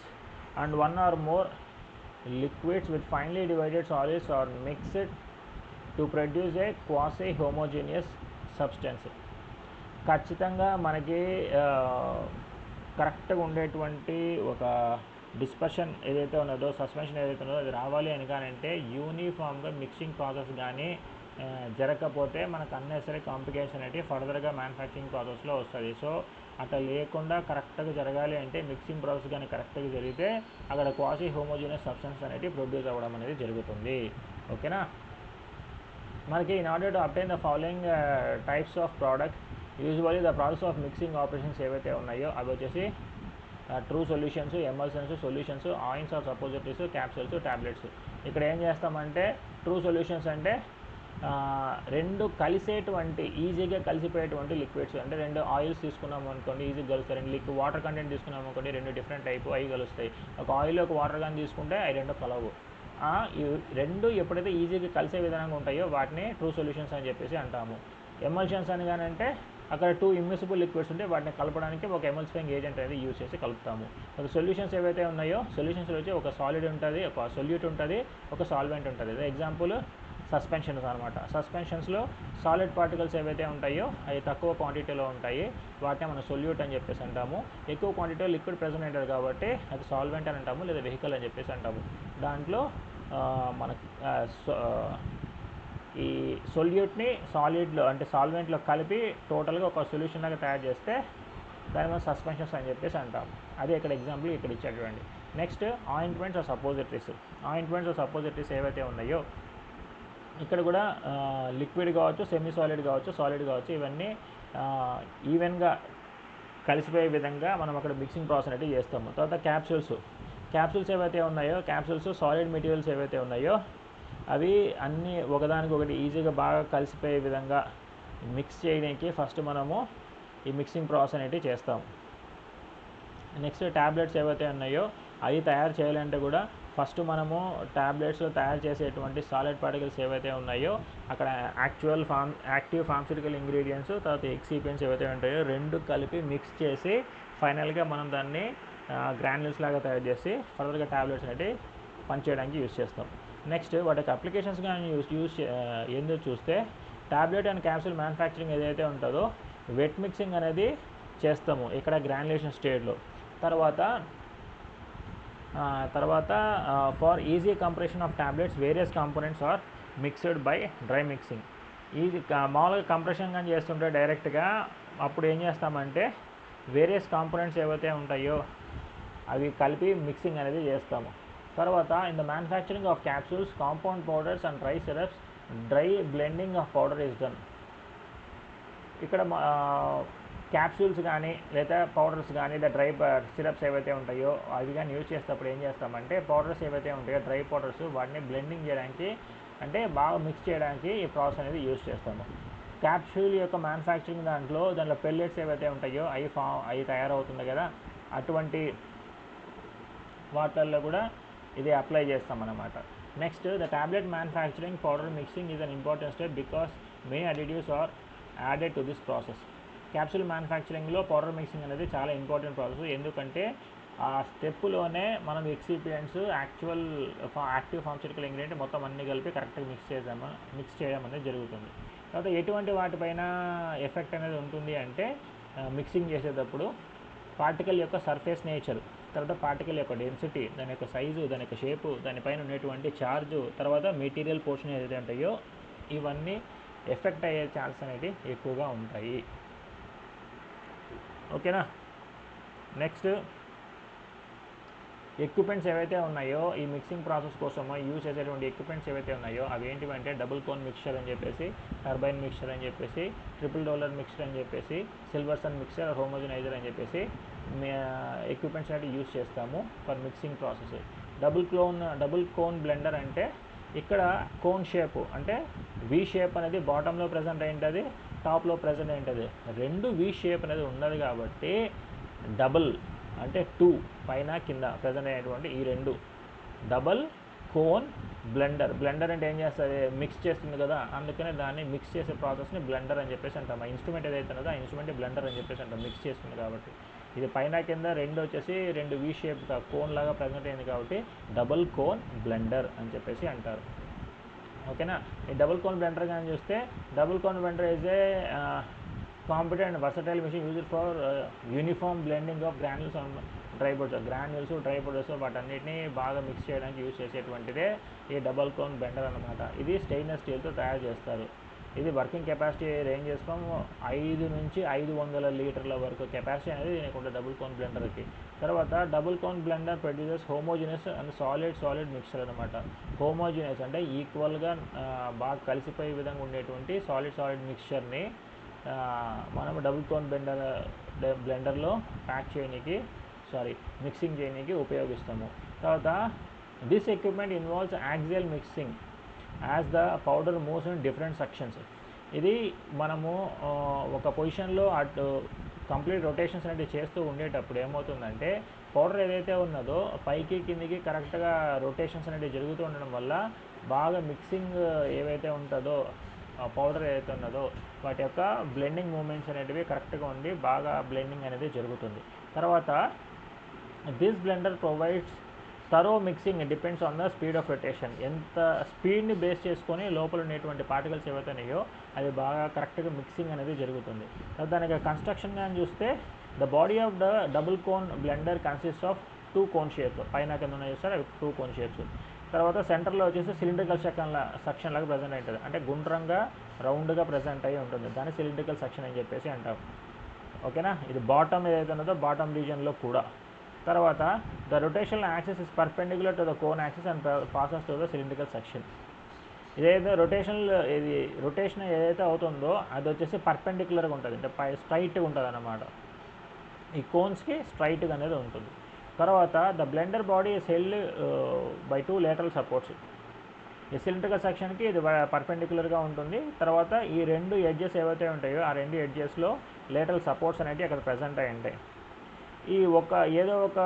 and 1 or more liquids with finely divided solids are mixed to produce a quasi homogeneous substance. ఖచ్చితంగా మనకి కరెక్ట్గా ఉండేటువంటి ఒక dispersion ఏదైతే ఉన్నదో, suspension ఏదైతే ఉన్నదో అది రావాలి అని కానీ అంటే యూనిఫామ్గా మిక్సింగ్ ప్రాసెస్ కానీ జరగకపోతే మనకు అన్నెసరీ కాంప్లికేషన్ అనేది ఫర్దర్గా మ్యానుఫ్యాక్చరింగ్ ప్రాసెస్లో వస్తుంది. సో అట్లా లేకుండా కరెక్ట్గా జరగాలి అంటే మిక్సింగ్ ప్రాసెస్ కానీ కరెక్ట్గా జరిగితే అక్కడ క్వాసీ హోమోజీనియస్ సబ్స్టెన్స్ అనేది ప్రొడ్యూస్ అవ్వడం అనేది జరుగుతుంది. ఓకేనా. మనకి in order to obtain the following types of product, usually the process of mixing operations ఏవైతే ఉన్నాయో అవి వచ్చేసి ట్రూ సొల్యూషన్స్, ఎమల్షన్స్, సొల్యూషన్స్, ఆయిన్స్ ఆర్ సపోజిటరీస్, క్యాప్సూల్స్, ట్యాబ్లెట్స్. ఇక్కడ ఏం చేస్తామంటే ట్రూ సొల్యూషన్స్ అంటే రెండు కలిసేటువంటి ఈజీగా కలిసిపోయేటువంటి లిక్విడ్స్. అంటే రెండు ఆయిల్స్ తీసుకున్నాము అనుకోండి ఈజీగా కలుస్తాయి. రెండు వాటర్ కంటెంట్ తీసుకున్నాము అనుకోండి రెండు డిఫరెంట్ టైపు అవి కలుస్తాయి. ఒక ఆయిల్ ఒక వాటర్ కానీ తీసుకుంటే అవి రెండు కలవు. ఈ రెండు ఎప్పుడైతే ఈజీగా కలిసే విధంగా ఉంటాయో వాటిని ట్రూ సొల్యూషన్స్ అని చెప్పేసి అంటాము. ఎమల్షన్స్ అని కానీ అంటే అక్కడ 2 ఇమ్మిసిబుల్ లిక్విడ్స్ ఉంటే వాటిని కలపడానికి ఒక ఎమల్సిఫైయింగ్ ఏజెంట్ అనేది యూజ్ చేసి కలుపుతాము. ఒక సొల్యూషన్స్ ఏవైతే ఉన్నాయో సొల్యూషన్స్లో వచ్చి ఒక సాలిడ్ ఉంటుంది, ఒక సొల్యూట్ ఉంటుంది, ఒక సాల్వెంట్ ఉంటుంది. ఎగ్జాంపుల్ సస్పెన్షన్స్ అనమాట. సస్పెన్షన్స్లో సాలిడ్ పార్టికల్స్ ఏవైతే ఉంటాయో అవి తక్కువ క్వాంటిటీలో ఉంటాయి, వాటిని మనం సొల్యూట్ అని చెప్పేసి అంటాము. ఎక్కువ క్వాంటిటీలో లిక్విడ్ ప్రెజెంట్ ఉంటుంది కాబట్టి అది సాల్వెంట్ అని అంటాము, లేదా వెహికల్ అని చెప్పేసి అంటాము. దాంట్లో మనకి ఈ సొల్యూట్ని సాలిడ్లో అంటే సాల్వెంట్లో కలిపి టోటల్గా ఒక సొల్యూషన్ లాగా తయారు చేస్తే దాని మనం సస్పెన్షన్స్ అని చెప్పేసి అంటాము. అదే ఇక్కడ ఎగ్జాంపుల్ ఇక్కడ ఇచ్చాడు చూడండి. నెక్స్ట్ ఆయింట్మెంట్స్ ఆర్ సపోజిటరీస్ ఏవైతే ఉన్నాయో ఇక్కడ కూడా లిక్విడ్ కావచ్చు, సెమీ సాలిడ్ కావచ్చు, సాలిడ్ కావచ్చు, ఇవన్నీ ఈవెన్గా కలిసిపోయే విధంగా మనం అక్కడ మిక్సింగ్ ప్రాసెస్ అనేది చేస్తాము. తర్వాత క్యాప్సూల్స్ ఏవైతే ఉన్నాయో క్యాప్సూల్స్ సాలిడ్ మెటీరియల్స్ ఏవైతే ఉన్నాయో అవి అన్నీ ఒకదానికొకటి ఈజీగా బాగా కలిసిపోయే విధంగా మిక్స్ చేయడానికి ఫస్ట్ మనము ఈ మిక్సింగ్ ప్రాసెస్ అనేది చేస్తాము. నెక్స్ట్ ట్యాబ్లెట్స్ ఏవైతే ఉన్నాయో అవి తయారు చేయాలంటే కూడా ఫస్ట్ మనము ట్యాబ్లెట్స్లో తయారు చేసేటువంటి సాలిడ్ పార్టికల్స్ ఏవైతే ఉన్నాయో అక్కడ యాక్టివ్ ఫార్మస్యూటికల్ ఇంగ్రీడియంట్స్ తర్వాత ఎక్సిపియన్స్ ఏవైతే ఉంటాయో రెండు కలిపి మిక్స్ చేసి ఫైనల్గా మనం దాన్ని గ్రాన్యూల్స్ లాగా తయారు చేసి ఫర్దర్గా ట్యాబ్లెట్స్ అనేవి పనిచేయడానికి యూజ్ చేస్తాం. నెక్స్ట్ వాటికి అప్లికేషన్స్ కానీ ఏందో చూస్తే ట్యాబ్లెట్ అండ్ క్యాప్సూల్ మ్యానుఫ్యాక్చరింగ్ ఏదైతే ఉంటుందో వెట్ మిక్సింగ్ అనేది చేస్తాము ఇక్కడ గ్రాన్యులేషన్ స్టేజ్లో. తర్వాత for easy compression of tablets various components are mixed by dry mixing. ఇది మామూలుగా కంప్రెషన్ కానీ చేస్తుంటే డైరెక్ట్గా అప్పుడు ఏం చేస్తామంటే వేరియస్ కాంపోనెంట్స్ ఏవైతే ఉంటాయో అవి కలిపి మిక్సింగ్ అనేది చేస్తాము. తర్వాత in the manufacturing of capsules, compound powders and dry syrups, dry blending of powder is done. ఇక్కడ క్యాప్సూల్స్ కానీ లేదా పౌడర్స్ కానీ లేదా డ్రై సిరప్స్ ఏవైతే ఉంటాయో అవి కానీ యూజ్ చేసేటప్పుడు ఏం చేస్తామంటే పౌడర్స్ ఏవైతే ఉంటాయో డ్రై పౌడర్స్ వాటిని బ్లెండింగ్ చేయడానికి అంటే బాగా మిక్స్ చేయడానికి ఈ ప్రాసెస్ అనేది యూజ్ చేస్తాము. క్యాప్సూల్ యొక్క మ్యానుఫ్యాక్చరింగ్ దాంట్లో పెల్లెట్స్ ఏవైతే ఉంటాయో అవి తయారవుతుంది కదా, అటువంటి వాటిల్లో కూడా ఇది అప్లై చేస్తాం అన్నమాట. Next the tablet manufacturing powder mixing is an important step because many additives are added to this process. Capsule మ్యానుఫ్యాక్చరింగ్లో పౌడర్ మిక్సింగ్ అనేది చాలా ఇంపార్టెంట్ ప్రాసెస్. ఎందుకంటే ఆ స్టెప్లోనే మనం ఎక్సిపియంట్స్ యాక్టివ్ ఫార్మస్యూటికల్ ఇంగ్రీడియంట్ మొత్తం అన్నీ కలిపి కరెక్ట్గా మిక్స్ చేయడం అనేది జరుగుతుంది. తర్వాత ఎటువంటి వాటిపైన ఎఫెక్ట్ అనేది ఉంటుంది అంటే మిక్సింగ్ చేసేటప్పుడు పార్టికల్ యొక్క సర్ఫేస్ నేచర్, తర్వాత పార్టికల్ యొక్క డెన్సిటీ, దాని యొక్క సైజు, దాని యొక్క షేపు, దానిపైన ఉన్నటువంటి ఛార్జు, తర్వాత మెటీరియల్ పోర్షన్ ఏదైతే ఉంటాయో ఇవన్నీ ఎఫెక్ట్ అయ్యే ఛాన్స్ అనేది ఎక్కువగా ఉంటాయి. ఓకేనా. నెక్స్ట్ ఎక్విప్మెంట్స్ ఏవైతే ఉన్నాయో ఈ మిక్సింగ్ ప్రాసెస్ కోసం యూజ్ చేసేటువంటి ఎక్విప్మెంట్స్ ఏవైతే ఉన్నాయో అవి ఏంటివంటే డబుల్ కోన్ మిక్చర్ అని చెప్పేసి, టర్బైన్ మిక్చర్ అని చెప్పేసి, ట్రిపుల్ డోలర్ మిక్చర్ అని చెప్పేసి, సిల్వర్ సన్ మిక్చర్, హోమోజనైజర్ అని చెప్పేసి ఎక్విప్మెంట్స్ అనేవి యూజ్ చేస్తాము for mixing process. Double cone blender అంటే ఇక్కడ కోన్ షేపు అంటే వి షేప్ అనేది బాటంలో ప్రజెంట్ అయింటుంది, టాప్లో ప్రజెంట్ అయింటుంది. రెండు వి షేప్ అనేది ఉండదు కాబట్టి డబుల్ అంటే 2 పైన కింద ప్రజెంట్ అయ్యేటువంటి ఈ రెండు డబల్ కోన్ బ్లెండర్. బ్లెండర్ అంటే ఏం చేస్తుంది, మిక్స్ చేస్తుంది కదా, అందుకనే దాన్ని మిక్స్ చేసే ప్రాసెస్ని బ్లెండర్ అని చెప్పేసి అంటాం. ఆ ఇన్స్ట్రుమెంట్ ఏదైతే ఉన్నదో ఆ ఇన్స్ట్రుమెంట్ బ్లెండర్ అని చెప్పేసి అంటాం, మిక్స్ చేస్తుంది కాబట్టి. ఇది పైన కింద రెండు వచ్చేసి రెండు వి షేప్గా కోన్ లాగా ప్రజెంట్ అయింది కాబట్టి డబల్ కోన్ బ్లెండర్ అని చెప్పేసి అంటారు. ఓకేనా. ఈ డబుల్ కోన్ బ్లెండర్ కానీ చూస్తే double cone blender is a competent and versatile machine used for uniform blending of granules and dry powders వాటన్నిటిని బాగా మిక్స్ చేయడానికి యూజ్ చేసేటువంటిదే ఈ డబుల్ కోన్ బ్లెండర్ అన్నమాట. ఇది స్టెయిన్లెస్ స్టీల్తో తయారు చేస్తారు. ఇది వర్కింగ్ కెపాసిటీ రేంజ్ చేస్తాం 5 నుంచి 500 లీటర్ల వరకు కెపాసిటీ అనేది దీనికి ఉంటుంది డబుల్ కోన్ బ్లెండర్కి. తర్వాత double cone blender produces homogeneous and solid mixture అనమాట. హోమోజినస్ అంటే ఈక్వల్గా బాగా కలిసిపోయే విధంగా ఉండేటువంటి సాలిడ్ మిక్చర్ని మనం డబుల్ కోన్ బ్లెండర్లో మిక్సింగ్ చేయడానికి ఉపయోగిస్తాము. తర్వాత this equipment involves axial mixing as the powder moves in different sections. ఇది మనము ఒక పొజిషన్లో అటు కంప్లీట్ రొటేషన్స్ అనేవి చేస్తూ ఉండేటప్పుడు ఏమవుతుందంటే పౌడర్ ఏదైతే ఉన్నదో పైకి కిందికి కరెక్ట్గా రొటేషన్స్ అనేవి జరుగుతూ ఉండడం వల్ల బాగా మిక్సింగ్ ఏవైతే ఉంటుందో పౌడర్ ఏదైతే ఉన్నదో వాటి యొక్క బ్లెండింగ్ మూమెంట్స్ అనేటివి కరెక్ట్గా ఉండి బాగా బ్లెండింగ్ అనేది జరుగుతుంది. తర్వాత this blender provides thorough mixing depends on the speed of rotation. ఎంత స్పీడ్ని బేస్ చేసుకొని లోపల ఉండేటువంటి పార్టికల్స్ ఏవైతే ఉన్నాయో అది బాగా కరెక్ట్గా మిక్సింగ్ అనేది జరుగుతుంది. దానికి కన్స్ట్రక్షన్ కానీ చూస్తే the body of the double cone blender consist of 2 cone shapes. పైన కింద ఉన్నాయి సార్ అవి 2 కోన్ షేప్స్. తర్వాత సెంటర్లో వచ్చేసి సిలిండ్రికల్ సెక్షన్ లాగా ప్రజెంట్ అవుతుంది, అంటే గుండ్రంగా రౌండ్గా ప్రజెంట్ అయ్యి ఉంటుంది, దాన్ని సిలిండ్రికల్ సెక్షన్ అని చెప్పేసి అంటాం. ఓకేనా. ఇది బాటమ్ ఏదైతే ఉన్నదో బాటమ్ రీజియన్లో కూడా. తర్వాత the rotational axis is perpendicular to the cone axis and passes to the cylindrical section. ఇదైతే రొటేషన్ ఏదైతే అవుతుందో అది వచ్చేసి పర్పెండిక్యులర్గా ఉంటుంది, అంటే స్ట్రైట్గా ఉంటుంది అన్నమాట. ఈ కోన్స్కి స్ట్రైట్గా అనేది ఉంటుంది. తర్వాత the blender body is held by 2 lateral supports. ఈ సిలిండ్రికల్ సెక్షన్కి ఇది పర్పెండిక్యులర్గా ఉంటుంది. తర్వాత ఈ రెండు ఎడ్జెస్ ఏవైతే ఉంటాయో ఆ రెండు ఎడ్జెస్లో లేటరల్ సపోర్ట్స్ అనేవి అక్కడ ప్రజెంట్ అయి ఉంటాయి. ఈ ఏదో ఒక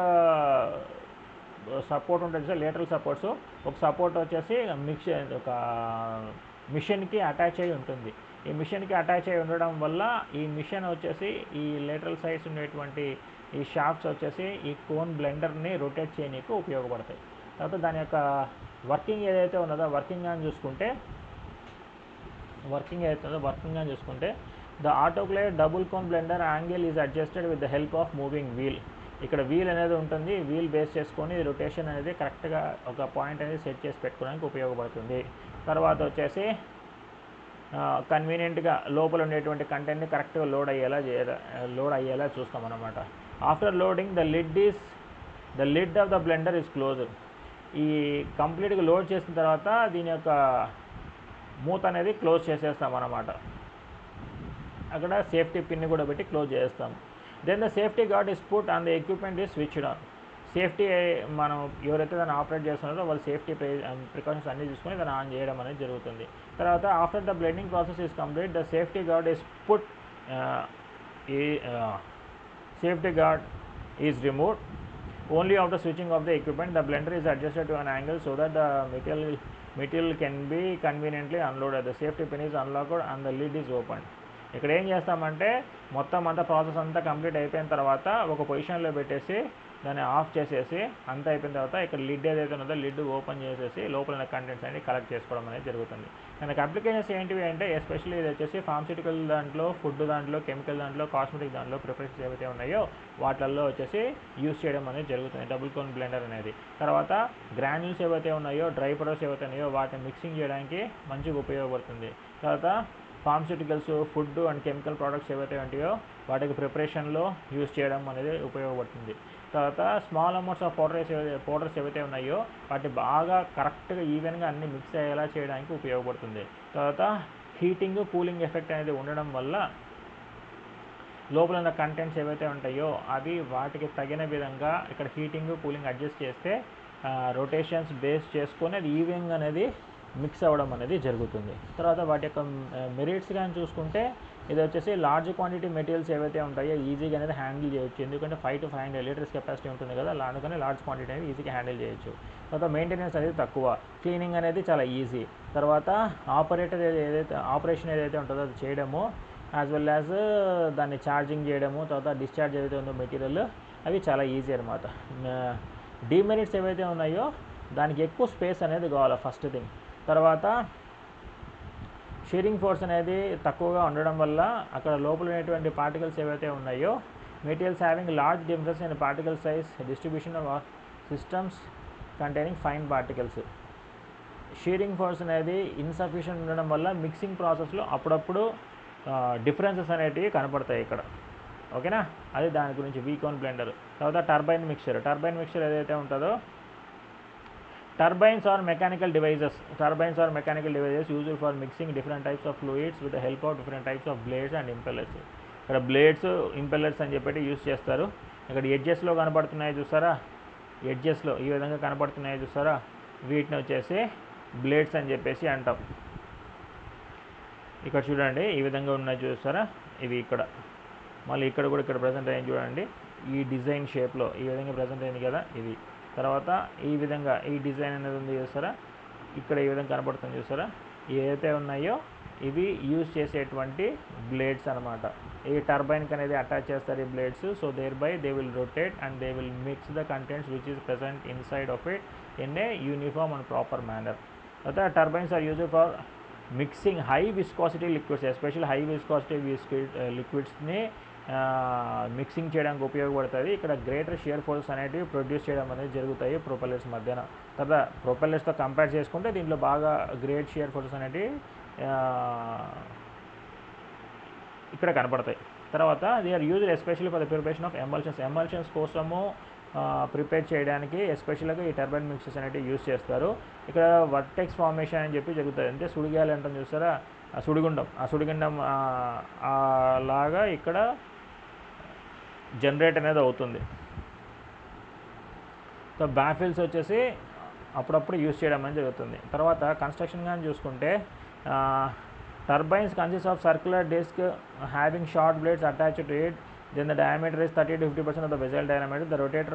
సపోర్ట్ ఉంటుంది సార్, లేటరల్ సపోర్ట్స్. ఒక సపోర్ట్ వచ్చేసి ఒక మిషన్కి అటాచ్ అయి ఉంటుంది. ఈ మిషన్కి అటాచ్ అయి ఉండడం వల్ల ఈ మిషన్ వచ్చేసి ఈ లేటరల్ సైడ్స్ ఉండేటువంటి ఈ షాఫ్ట్స్ వచ్చేసి ఈ కోన్ బ్లెండర్ని రొటేట్ చేయడానికి ఉపయోగపడతాయి. తర్వాత దాని యొక్క వర్కింగ్ ఏదైతే ఉన్నదో వర్కింగ్ అని చూసుకుంటే the autoclave double cone blender angle is adjusted with the help of moving wheel. ఇక్కడ వీల్ అనేది ఉంటుంది, వీల్ బేస్ చేసుకొని రొటేషన్ అనేది కరెక్ట్గా ఒక పాయింట్ అనేది సెట్ చేసి పెట్టుకోవడానికి ఉపయోగపడుతుంది. తర్వాత వచ్చేసి కన్వీనియంట్గా లోపల ఉండేటువంటి కంటెంట్ని కరెక్ట్గా లోడ్ అయ్యేలా చూస్తాం అన్నమాట. After loading the lid of the blender is closed. ఈ కంప్లీట్గా లోడ్ చేసిన తర్వాత దీని యొక్క మూత అనేది క్లోజ్ చేసేస్తాం అన్నమాట. అక్కడ సేఫ్టీ పిన్ కూడా పెట్టి క్లోజ్ చేస్తాం. Then the safety guard is put and the equipment is switched on. Safety మనం ఎవరైతే దాన్ని ఆపరేట్ చేస్తున్నారో వాళ్ళు సేఫ్టీ ప్రికాషన్స్ అన్నీ తీసుకొని దాన్ని ఆన్ చేయడం అనేది జరుగుతుంది. తర్వాత after the blending process is complete the safety gourd is put safety gourd is removed only after switching off the equipment. The blender is adjusted to an angle so that the material can be conveniently unloaded. The safety pin is unlocked and the lid is opened. ఇక్కడ ఏం చేస్తామంటే మొత్తం అంతా process అంతా complete అయిపోయిన తర్వాత ఒక పొజిషన్లో పెట్టేసి దాన్ని ఆఫ్ చేసేసి అంతా అయిపోయిన తర్వాత ఇక్కడ లిడ్ ఏదైతే ఉన్నదో లిడ్ ఓపెన్ చేసేసి లోపల ఉన్న కంటెంట్స్ అన్ని కలెక్ట్ చేసుకోవడం అనేది జరుగుతుంది. దానికి అప్లికేషన్స్ ఏంటివి అంటే ఎస్పెషల్లీ ఇది వచ్చేసి ఫార్మస్యూటికల్ దాంట్లో, ఫుడ్ దాంట్లో, కెమికల్ దాంట్లో, కాస్మెటిక్ దాంట్లో ప్రిపరేషన్స్ ఏవైతే ఉన్నాయో వాటిల్లో వచ్చేసి యూస్ చేయడం అనేది జరుగుతుంది డబుల్ కోన్ బ్లెండర్ అనేది. తర్వాత గ్రాన్యూల్స్ ఏవైతే ఉన్నాయో, డ్రై ప్రొడక్ట్స్ ఏవైతే ఉన్నాయో వాటిని మిక్సింగ్ చేయడానికి మంచిగా ఉపయోగపడుతుంది. తర్వాత pharmaceuticals, food and chemical products ఏవైతే ఉంటాయో వాటికి ప్రిపరేషన్లో యూస్ చేయడం అనేది ఉపయోగపడుతుంది. తర్వాత స్మాల్ అమౌంట్స్ ఆఫ్ పౌడర్స్ ఏవైతే ఉన్నాయో వాటి బాగా కరెక్ట్గా ఈవెన్గా అన్ని మిక్స్ అయ్యేలా చేయడానికి ఉపయోగపడుతుంది. తర్వాత హీటింగ్, కూలింగ్ ఎఫెక్ట్ అనేది ఉండడం వల్ల లోపల ఉన్న కంటెంట్స్ ఏవైతే ఉంటాయో అవి వాటికి తగిన విధంగా ఇక్కడ హీటింగ్, కూలింగ్ అడ్జస్ట్ చేస్తే రొటేషన్స్ బేస్ చేసుకొని అది ఈవెన్గా అనేది మిక్స్ అవ్వడం అనేది జరుగుతుంది. తర్వాత వాటి యొక్క మెరిట్స్ కానీ చూసుకుంటే ఇది వచ్చేసి లార్జ్ క్వాంటిటీ మెటీరియల్స్ ఏవైతే ఉంటాయో ఈజీగా అనేది హ్యాండిల్ చేయొచ్చు. ఎందుకంటే 5 to 500 లీటర్స్ కెపాసిటీ ఉంటుంది కదా, అందుకని లార్జ్ క్వాంటిటీ అనేది ఈజీగా హ్యాండిల్ చేయొచ్చు. తర్వాత మెయింటెనెన్స్ అనేది తక్కువ, క్లీనింగ్ అనేది చాలా ఈజీ. తర్వాత ఆపరేషన్ ఏదైతే ఉంటుందో అది చేయడము, యాజ్ వెల్ యాజ్ దాన్ని ఛార్జింగ్ చేయడము, తర్వాత డిశ్చార్జ్ ఏదైతే ఉందో మెటీరియల్ అవి చాలా ఈజీ అనమాట. డిమెరిట్స్ ఏవైతే ఉన్నాయో దానికి ఎక్కువ స్పేస్ అనేది కావాలి ఫస్ట్ థింగ్. తర్వాత షేరింగ్ ఫోర్స్ అనేది తక్కువగా ఉండడం వల్ల అక్కడ లోపల ఉన్నటువంటి పార్టికల్స్ ఏవైతే ఉన్నాయో materials having large difference in particle size distribution of systems containing fine particles. Sharing force అనేది ఇన్సఫిషియెంట్ ఉండడం వల్ల మిక్సింగ్ ప్రాసెస్లో అప్పుడప్పుడు డిఫరెన్సెస్ అనేటివి కనపడతాయి ఇక్కడ. ఓకేనా, అది దాని గురించి వీకోన్ బ్లెండర్. తర్వాత టర్బైన్ మిక్చర్ ఏదైతే ఉంటుందో Turbines are mechanical devices used for mixing different types of fluids with the help of different types of blades and impellers. ఇక్కడ బ్లేడ్స్, ఇంపెల్లర్స్ అని చెప్పి యూస్ చేస్తారు. ఇక్కడ ఎడ్జెస్లో కనపడుతున్నాయి చూసారా, ఎడ్జెస్లో ఈ విధంగా కనపడుతున్నాయి చూసారా, వీటిని వచ్చేసి బ్లేడ్స్ అని చెప్పేసి అంటాం. ఇక్కడ చూడండి ఈ విధంగా ఉన్నాయి చూసారా, ఇవి ఇక్కడ మళ్ళీ ఇక్కడ కూడా ఇక్కడ ప్రజెంట్ అయ్యింది చూడండి, ఈ డిజైన్ షేప్లో ఈ విధంగా ప్రజెంట్ అయింది కదా ఇది. తర్వాత ఈ విధంగా ఈ డిజైన్ అనేది ఉంది చూసారా, ఇక్కడ ఈ విధంగా కనపడుతుంది చూసారా, ఏదైతే ఉన్నాయో ఇవి యూజ్ చేసేటువంటి బ్లేడ్స్ అనమాట. ఈ టర్బైన్కి అనేది అటాచ్ చేస్తారు ఈ blades. So there by they will rotate and they will mix the contents which is present inside of it in a uniform and proper manner. తర్వాత turbines are used for mixing high viscosity liquids, especially high viscosity లిక్విడ్స్ని mixing చేయడానికి ఉపయోగపడుతుంది. ఇక్కడ greater shear force అనేటివి produce చేయడం అనేది జరుగుతాయి propellers మధ్యన. తర్వాత ప్రొపెల్లర్స్తో కంపేర్ చేసుకుంటే దీంట్లో బాగా గ్రేట్ షియర్ ఫోర్స్ అనేటివి ఇక్కడ కనపడతాయి. తర్వాత they are used especially for the preparation of emulsions కోసము ప్రిపేర్ చేయడానికి ఎస్పెషల్గా ఈ టర్బైన్ మిక్సర్స్ అనేవి యూజ్ చేస్తారు. ఇక్కడ వర్టెక్స్ ఫార్మేషన్ అని చెప్పి జరుగుతుంది, అంటే సుడిగాలి అంటాం చూస్తారా, ఆ సుడిగుండం లాగా ఇక్కడ జనరేట్ అనేది అవుతుంది. సో బ్యాఫిల్స్ వచ్చేసి అప్పుడప్పుడు యూజ్ చేయడం అనేది జరుగుతుంది. తర్వాత కన్స్ట్రక్షన్ కానీ చూసుకుంటే turbines consist of circular disc having short blades attached to it. Then the diameter is 30 to 50% of the vessel diameter. They rotate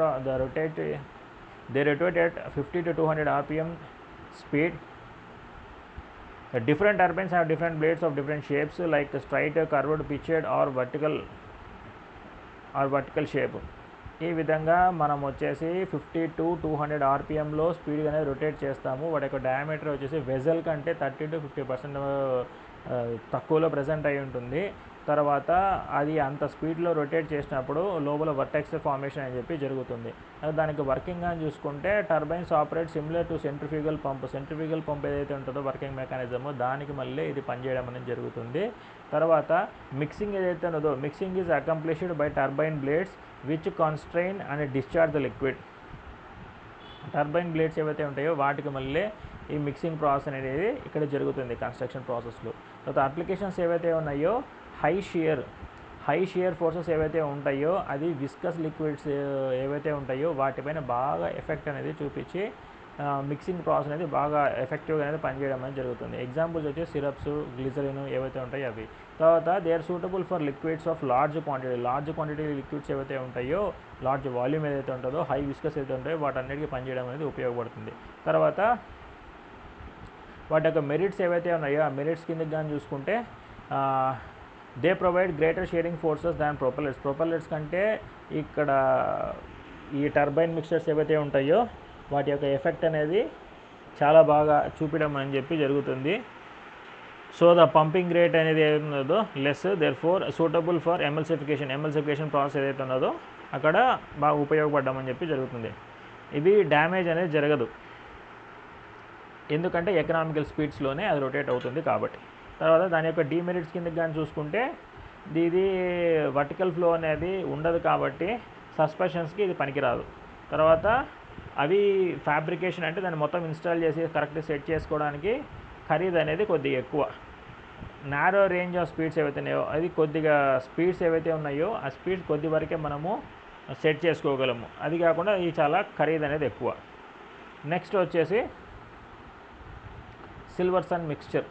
at 50 to 200 rpm speed. The different turbines have different blades of different shapes like straight, curved, pitched or vertical shape. ఈ విధంగా మనం వచ్చేసి 50 to 200 rpmలో స్పీడ్గా అనేది rotate చేస్తాము. వాటి యొక్క diameter వచ్చేసి వెజల్ కంటే 30 to 50% తక్కువలో ప్రజెంట్ అయి ఉంటుంది. తర్వాత అది అంత స్పీడ్లో రొటేట్ చేసినప్పుడు లోపల వర్టెక్స్ ఫార్మేషన్ అని చెప్పి జరుగుతుంది. దానికి వర్కింగ్ అని చూసుకుంటే turbines operate similar to centrifugal pump ఏదైతే ఉంటుందో వర్కింగ్ మెకానిజము దానికి మళ్ళీ ఇది పనిచేయడం అనేది జరుగుతుంది. తర్వాత మిక్సింగ్ ఏదైతే ఉన్నదో mixing is accomplished by turbine blades which constrain and discharge the liquid. Turbine blades ఏవైతే ఉంటాయో వాటికి మళ్ళీ ఈ మిక్సింగ్ ప్రాసెస్ అనేది ఇక్కడ జరుగుతుంది కన్స్ట్రక్షన్ ప్రాసెస్లో. తర్వాత అప్లికేషన్స్ ఏవైతే ఉన్నాయో హై షియర్ ఫోర్సెస్ ఏవైతే ఉంటాయో అది విస్కస్ లిక్విడ్స్ ఏవైతే ఉంటాయో వాటిపైన బాగా ఎఫెక్ట్ అనేది చూపించి మిక్సింగ్ ప్రాసెస్ అనేది బాగా ఎఫెక్టివ్గా అనేది పనిచేయడం అనేది జరుగుతుంది. ఎగ్జాంపుల్స్ వచ్చి సిరప్స్, గ్లిజరిన్ ఏవైతే ఉంటాయో అవి. తర్వాత they are suitable for liquids of large quantity liquids ఏవైతే ఉంటాయో, లార్జ్ వాల్యూమ్ ఏదైతే ఉంటుందో, హై విస్కస్ ఏదైతే ఉంటాయో వాటన్నిటికీ పనిచేయడం అనేది ఉపయోగపడుతుంది. తర్వాత వాటి యొక్క మెరిట్స్ ఏవైతే ఉన్నాయో ఆ మెరిట్స్ కిందకి కానీ చూసుకుంటే they provide greater sharing forces than propellers కంటే ఇక్కడ ఈ టర్బైన్ మిక్సర్స్ ఏవైతే ఉంటాయో వాటి యొక్క ఎఫెక్ట్ అనేది చాలా బాగా చూపించడం అని చెప్పి జరుగుతుంది. సో ద పంపింగ్ రేట్ అనేది ఏదైతే less, therefore suitable for emulsification process ఏదైతే ఉన్నదో అక్కడ బాగా ఉపయోగపడడం అని చెప్పి జరుగుతుంది. ఇది డ్యామేజ్ అనేది జరగదు, ఎందుకంటే ఎకనామికల్ స్పీడ్స్లోనే అది రొటేట్ అవుతుంది కాబట్టి. తర్వాత దాని యొక్క డీమెరిట్స్ కిందకి కానీ చూసుకుంటే ఇది వర్టికల్ ఫ్లో అనేది ఉండదు కాబట్టి సస్పెన్షన్స్కి ఇది పనికిరాదు. తర్వాత అవి ఫ్యాబ్రికేషన్ అంటే దాన్ని మొత్తం ఇన్స్టాల్ చేసి కరెక్ట్గా సెట్ చేసుకోవడానికి ఖరీదు అనేది కొద్దిగా ఎక్కువ. నారో రేంజ్ ఆఫ్ స్పీడ్స్ ఏవైతే ఉన్నాయో అది కొద్దిగా స్పీడ్స్ ఏవైతే ఉన్నాయో ఆ స్పీడ్స్ కొద్ది వరకే మనము సెట్ చేసుకోగలము, అది కాకుండా ఇది చాలా ఖరీదు అనేది ఎక్కువ. నెక్స్ట్ వచ్చేసి సిల్వర్సన్ మిక్స్చర్.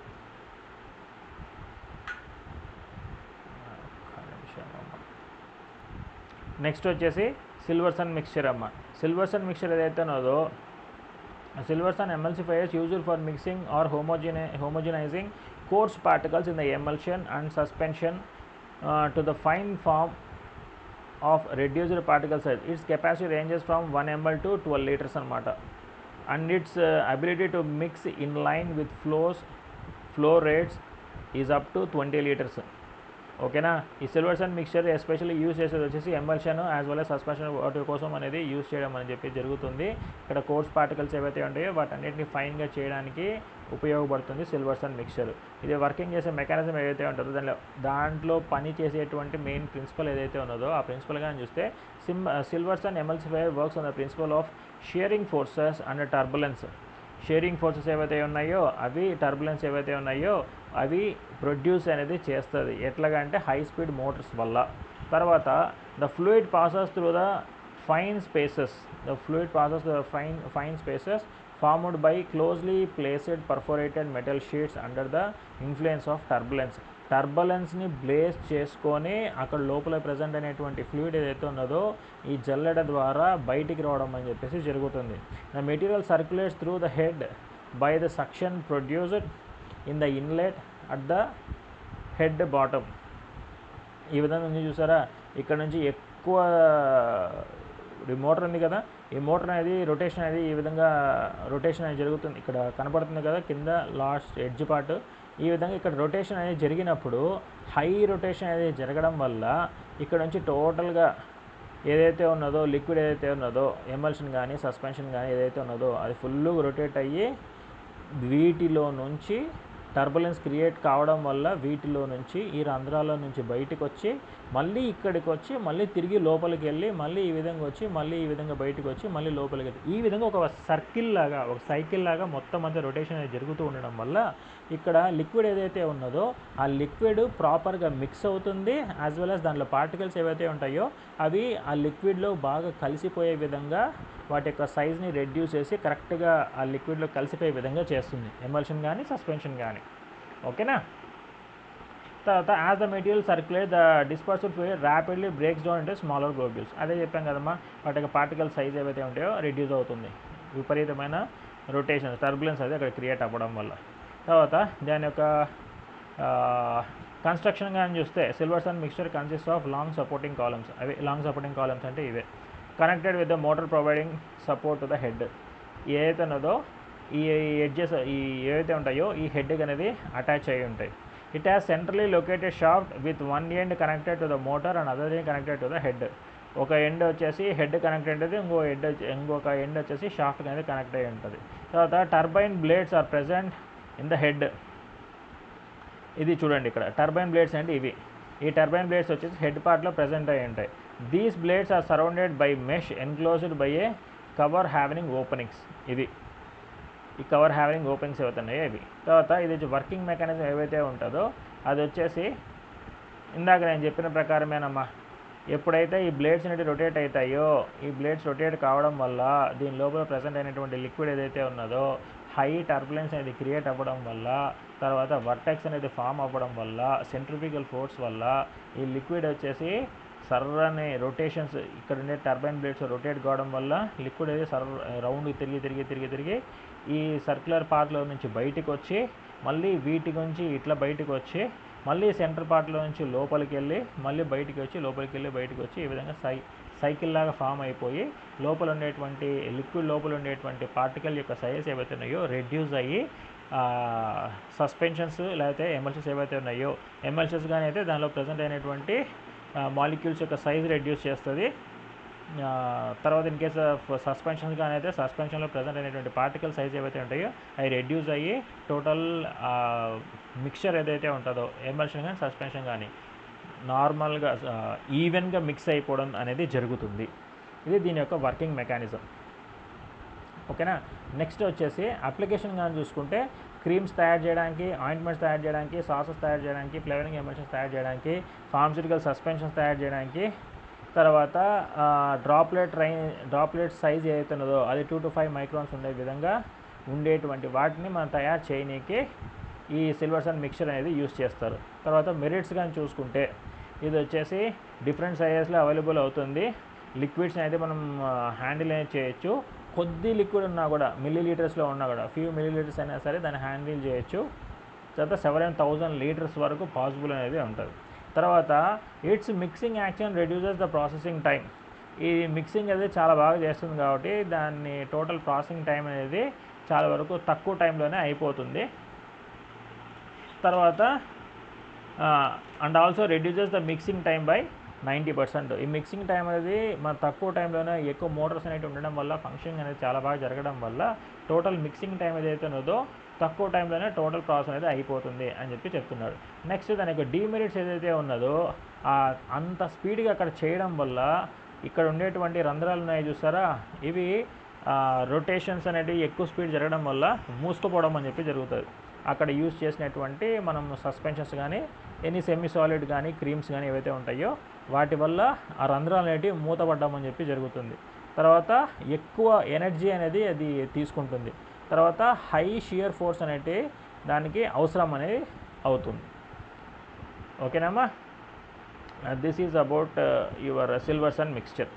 సిల్వర్సన్ మిక్స్చర్ ఏదైతే ఉన్నదో Silverson emulsifiers used for mixing or homogenizing coarse particles in the emulsion and suspension to the fine form of reduced particle size. Its capacity ranges from 1 ml to 12 liters అన్నమాట. And its ability to mix in line with flow rates is up to 20 liters. ఓకేనా. ఈ సిల్వర్సన్ mixture especially use చేసేది వచ్చేసి emulsion as well as suspension వాటి కోసం అనేది use చేయడం అని చెప్పి జరుగుతుంది. ఇక్కడ కోర్స్ పార్టికల్స్ ఏవైతే ఉంటాయో వాటన్నిటిని ఫైన్గా చేయడానికి ఉపయోగపడుతుంది సిల్వర్సన్ మిక్చర్. ఇది వర్కింగ్ చేసే మెకానిజం ఏదైతే ఉంటుందో దాంట్లో పని చేసేటువంటి మెయిన్ ప్రిన్సిపల్ ఏదైతే ఉన్నదో ఆ ప్రిన్సిపల్ కానీ చూస్తే Silverson emulsifier works on the principle of shearing forces and turbulence. Shearing forces ఏవైతే ఉన్నాయో అవి, టర్బులెన్స్ ఏవైతే ఉన్నాయో అవి ప్రొడ్యూస్ అనేది చేస్తుంది. ఎట్లాగా అంటే హై స్పీడ్ మోటార్స్ వల్ల. తర్వాత the fluid passes through the fine spaces formed by closely placed perforated metal sheets under the influence of టర్బులెన్స్ని బ్లేస్ చేసుకొని అక్కడ లోపల ప్రజెంట్ అనేటువంటి ఫ్లూయిడ్ ఏదైతే ఉన్నదో ఈ జల్లెడ ద్వారా బయటికి రావడం అని చెప్పేసి జరుగుతుంది. The material circulates through the head by the suction produced in the inlet at the head bottom. ఈ విధంగా ఉంది చూసారా, ఇక్కడ నుంచి ఎక్కువ మోటార్ ఉంది కదా, ఈ మోటార్ అనేది రొటేషన్ అనేది ఈ విధంగా రొటేషన్ అనేది జరుగుతుంది. ఇక్కడ కనపడుతుంది కదా కింద లాస్ట్ ఎడ్జ్ పార్ట్, ఈ విధంగా ఇక్కడ రొటేషన్ అనేది జరిగినప్పుడు హై రొటేషన్ అనేది జరగడం వల్ల ఇక్కడ నుంచి టోటల్గా ఏదైతే ఉన్నదో లిక్విడ్ ఏదైతే ఉన్నదో ఎమల్షన్ కానీ సస్పెన్షన్ కానీ ఏదైతే ఉన్నదో అది ఫుల్గా రొటేట్ అయ్యి వీటిలో నుంచి టర్బులెన్స్ క్రియేట్ కావడం వల్ల వీటిలో నుంచి ఈ రంధ్రాల నుంచి బయటకు వచ్చి మళ్ళీ ఇక్కడికి వచ్చి మళ్ళీ తిరిగి లోపలికి వెళ్ళి మళ్ళీ ఈ విధంగా వచ్చి మళ్ళీ ఈ విధంగా బయటకు వచ్చి మళ్ళీ లోపలికి వెళ్ళి ఈ విధంగా ఒక సైకిల్ లాగా మొత్తం అంతా రొటేషన్ అనేది జరుగుతూ ఉండడం వల్ల ఇక్కడ లిక్విడ్ ఏదైతే ఉన్నదో ఆ లిక్విడ్ ప్రాపర్గా మిక్స్ అవుతుంది. యాజ్ వెల్ యాజ్ దాంట్లో పార్టికల్స్ ఏవైతే ఉంటాయో అవి ఆ లిక్విడ్లో బాగా కలిసిపోయే విధంగా వాటి యొక్క సైజ్ని రెడ్యూస్ చేసి కరెక్ట్గా ఆ లిక్విడ్లో కలిసిపోయే విధంగా చేస్తుంది, ఎమల్షన్ కానీ సస్పెన్షన్ కానీ. ఓకేనా. తర్వాత as the material circulate the dispersed fluid rapidly breaks down అంటే స్మాలర్ గ్లోబ్యూల్స్. అదే చెప్పాం కదమ్మా, వాటి యొక్క పార్టికల్ సైజ్ ఏవైతే ఉంటాయో రెడ్యూస్ అవుతుంది విపరీతమైన రొటేషన్ టర్బులెన్స్ అది అక్కడ క్రియేట్ అవ్వడం వల్ల. తర్వాత దాని యొక్క కన్స్ట్రక్షన్ కానీ చూస్తే Silverson mixture consist of long supporting columns. అవి లాంగ్ సపోర్టింగ్ కాలమ్స్ అంటే ఇవే connected with the motor providing support to the head. ఏదైతే ఉన్నదో ఈ ఎడ్జెస్ ఏవైతే ఉంటాయో ఈ హెడ్కి అనేది అటాచ్ అయ్యి ఉంటాయి. It has centrally located shaft with one end connected to the motor and other end connected to the head. ఒక ఎండ్ వచ్చేసి హెడ్ కనెక్ట్ ఉంటుంది, ఇంకొక ఎండ్ వచ్చేసి షాఫ్ట్ అనేది కనెక్ట్ అయ్యి ఉంటుంది. తర్వాత turbine blades are present in the head. ఇది చూడండి ఇక్కడ టర్బైన్ బ్లేడ్స్ అంటే ఇవి. ఈ టర్బైన్ బ్లేడ్స్ వచ్చేసి హెడ్ పార్ట్లో ప్రెజెంట్ అయ్యి ఉంటాయి. These blades are surrounded by mesh enclosed by a cover having openings, ఇది ఈ కవర్ హ్యావింగ్ ఓపెనింగ్స్ ఏవైతే ఉన్నాయో ఇవి. తర్వాత ఇది వర్కింగ్ మెకానిజం ఏవైతే ఉంటుందో అది వచ్చేసి ఇందాక నేను చెప్పిన ప్రకారమేనమ్మా. ఎప్పుడైతే ఈ బ్లేడ్స్ అనేవి రొటేట్ అవుతాయో, ఈ బ్లేడ్స్ రొటేట్ కావడం వల్ల దీని లోపల ప్రజెంట్ అయినటువంటి లిక్విడ్ ఏదైతే ఉన్నదో హై టర్బులెన్స్ అనేది క్రియేట్ అవ్వడం వల్ల, తర్వాత వర్టెక్స్ అనేది ఫామ్ అవ్వడం వల్ల, సెంట్రిఫ్యూగల్ ఫోర్స్ వల్ల ఈ లిక్విడ్ వచ్చేసి సర్రని రొటేషన్స్, ఇక్కడ ఉండే టర్బైన్ బ్లేడ్స్ రొటేట్ కావడం వల్ల లిక్విడ్ అనేది రౌండ్ తిరిగి ఈ సర్క్యులర్ పార్ట్లో నుంచి బయటికి వచ్చి, మళ్ళీ వీటి నుంచి ఇట్లా బయటకు వచ్చి, మళ్ళీ సెంటర్ పార్ట్లో నుంచి లోపలికి వెళ్ళి, మళ్ళీ బయటికి వచ్చి, లోపలికి వెళ్ళి బయటికి వచ్చి, ఈ విధంగా సైకిల్ లాగా ఫామ్ అయిపోయి లోపల ఉండేటువంటి లిక్విడ్ లోపల ఉండేటువంటి పార్టికల్ యొక్క సైజెస్ ఏవైతే ఉన్నాయో రెడ్యూస్ అయ్యి సస్పెన్షన్స్ లేకపోతే ఎమల్షన్స్ ఏవైతే ఉన్నాయో, ఎమల్షన్స్ కానీ అయితే దానిలో ప్రజెంట్ అయినటువంటి మాలిక్యూల్స్ యొక్క సైజ్ రెడ్యూస్ చేస్తుంది. తర్వాత ఇన్ కేస్ ఆఫ్ సస్పెన్షన్స్ కానీ అయితే సస్పెన్షన్లో ప్రజెంట్ అయినటువంటి పార్టికల్ సైజ్ ఏవైతే ఉంటాయో అవి రెడ్యూస్ అయ్యి టోటల్ మిక్చర్ ఏదైతే ఉంటుందో ఎమల్షన్ కానీ సస్పెన్షన్ కానీ నార్మల్గా ఈవెన్గా మిక్స్ అయిపోవడం అనేది జరుగుతుంది. ఇది దీని యొక్క వర్కింగ్ మెకానిజం. ఓకేనా. నెక్స్ట్ వచ్చేసి అప్లికేషన్ కానీ చూసుకుంటే క్రీమ్స్ తయారు చేయడానికి, ఆయింట్మెంట్స్ తయారు చేయడానికి, సాసెస్ తయారు చేయడానికి, ఫ్లేవరింగ్ ఎమల్షన్స్ తయారు చేయడానికి, ఫార్మస్యూటికల్ సస్పెన్షన్స్ తయారు చేయడానికి, తర్వాత డ్రాప్లెట్ సైజ్ ఏదైతే ఉన్నదో అది 2 to 5 మైక్రాన్స్ ఉండే విధంగా ఉండేటువంటి వాటిని మనం తయారు చేయనీకి ఈ సిల్వర్ సన్ మిక్చర్ అనేది యూస్ చేస్తారు. తర్వాత మెరిట్స్ కానీ చూసుకుంటే ఇది వచ్చేసి డిఫరెంట్ సైజెస్లో అవైలబుల్ అవుతుంది. లిక్విడ్స్ని అయితే మనం హ్యాండిల్ అనేది చేయొచ్చు. కొద్ది లిక్విడ్ ఉన్నా కూడా, మిల్లీలీటర్స్లో ఉన్నా కూడా, ఫ్యూ మిల్లీలీటర్స్ అయినా సరే దాన్ని హ్యాండిల్ చేయొచ్చు. తర్వాత 7,000 లీటర్స్ వరకు పాసిబుల్ అనేది ఉంటుంది. తర్వాత it's mixing action reduces the processing time. ఈ మిక్సింగ్ అనేది చాలా బాగా చేస్తుంది కాబట్టి దాన్ని టోటల్ ప్రాసెసింగ్ టైం అనేది చాలా వరకు తక్కువ టైంలోనే అయిపోతుంది. తర్వాత and also reduces the mixing time by 90%. ఈ మిక్సింగ్ టైం అనేది మన తక్కువ టైంలోనే ఎక్కువ మోటార్స్ అనేవి ఉండడం వల్ల, ఫంక్షనింగ్ అనేది చాలా బాగా జరగడం వల్ల టోటల్ మిక్సింగ్ టైం ఏదైతే ఉన్నదో తక్కువ టైంలోనే టోటల్ ప్రాసెస్ అనేది అయిపోతుంది అని చెప్పి చెప్తున్నాడు. నెక్స్ట్ దాని యొక్క డీమెరిట్స్ ఏదైతే ఉన్నదో అంత స్పీడ్గా అక్కడ చేయడం వల్ల ఇక్కడ ఉండేటువంటి రంధ్రాలు ఉన్నాయి చూసారా, ఇవి రొటేషన్స్ అనేవి ఎక్కువ స్పీడ్ జరగడం వల్ల మూసుకుపోవడం అని చెప్పి జరుగుతుంది. అక్కడ యూజ్ చేసినటువంటి మనం సస్పెన్షన్స్ కానీ, ఎనీ సెమీ సాలిడ్ కానీ, క్రీమ్స్ కానీ ఏవైతే ఉంటాయో వాటి వల్ల ఆ రంధ్రాలు అనేవి మూతపడ్డం అని చెప్పి జరుగుతుంది. తర్వాత ఎక్కువ ఎనర్జీ అనేది అది తీసుకుంటుంది. తర్వాత హై షియర్ ఫోర్స్ అనేది దానికి అవసరం అనేది అవుతుంది. ఓకేనమ్మా. This is about your silver son mixture,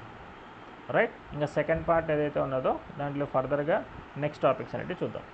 right. ఇంకా సెకండ్ పార్ట్ ఏదైతే ఉన్నదో దాంట్లో ఫర్దర్గా నెక్స్ట్ టాపిక్స్ అనేవి చూద్దాం.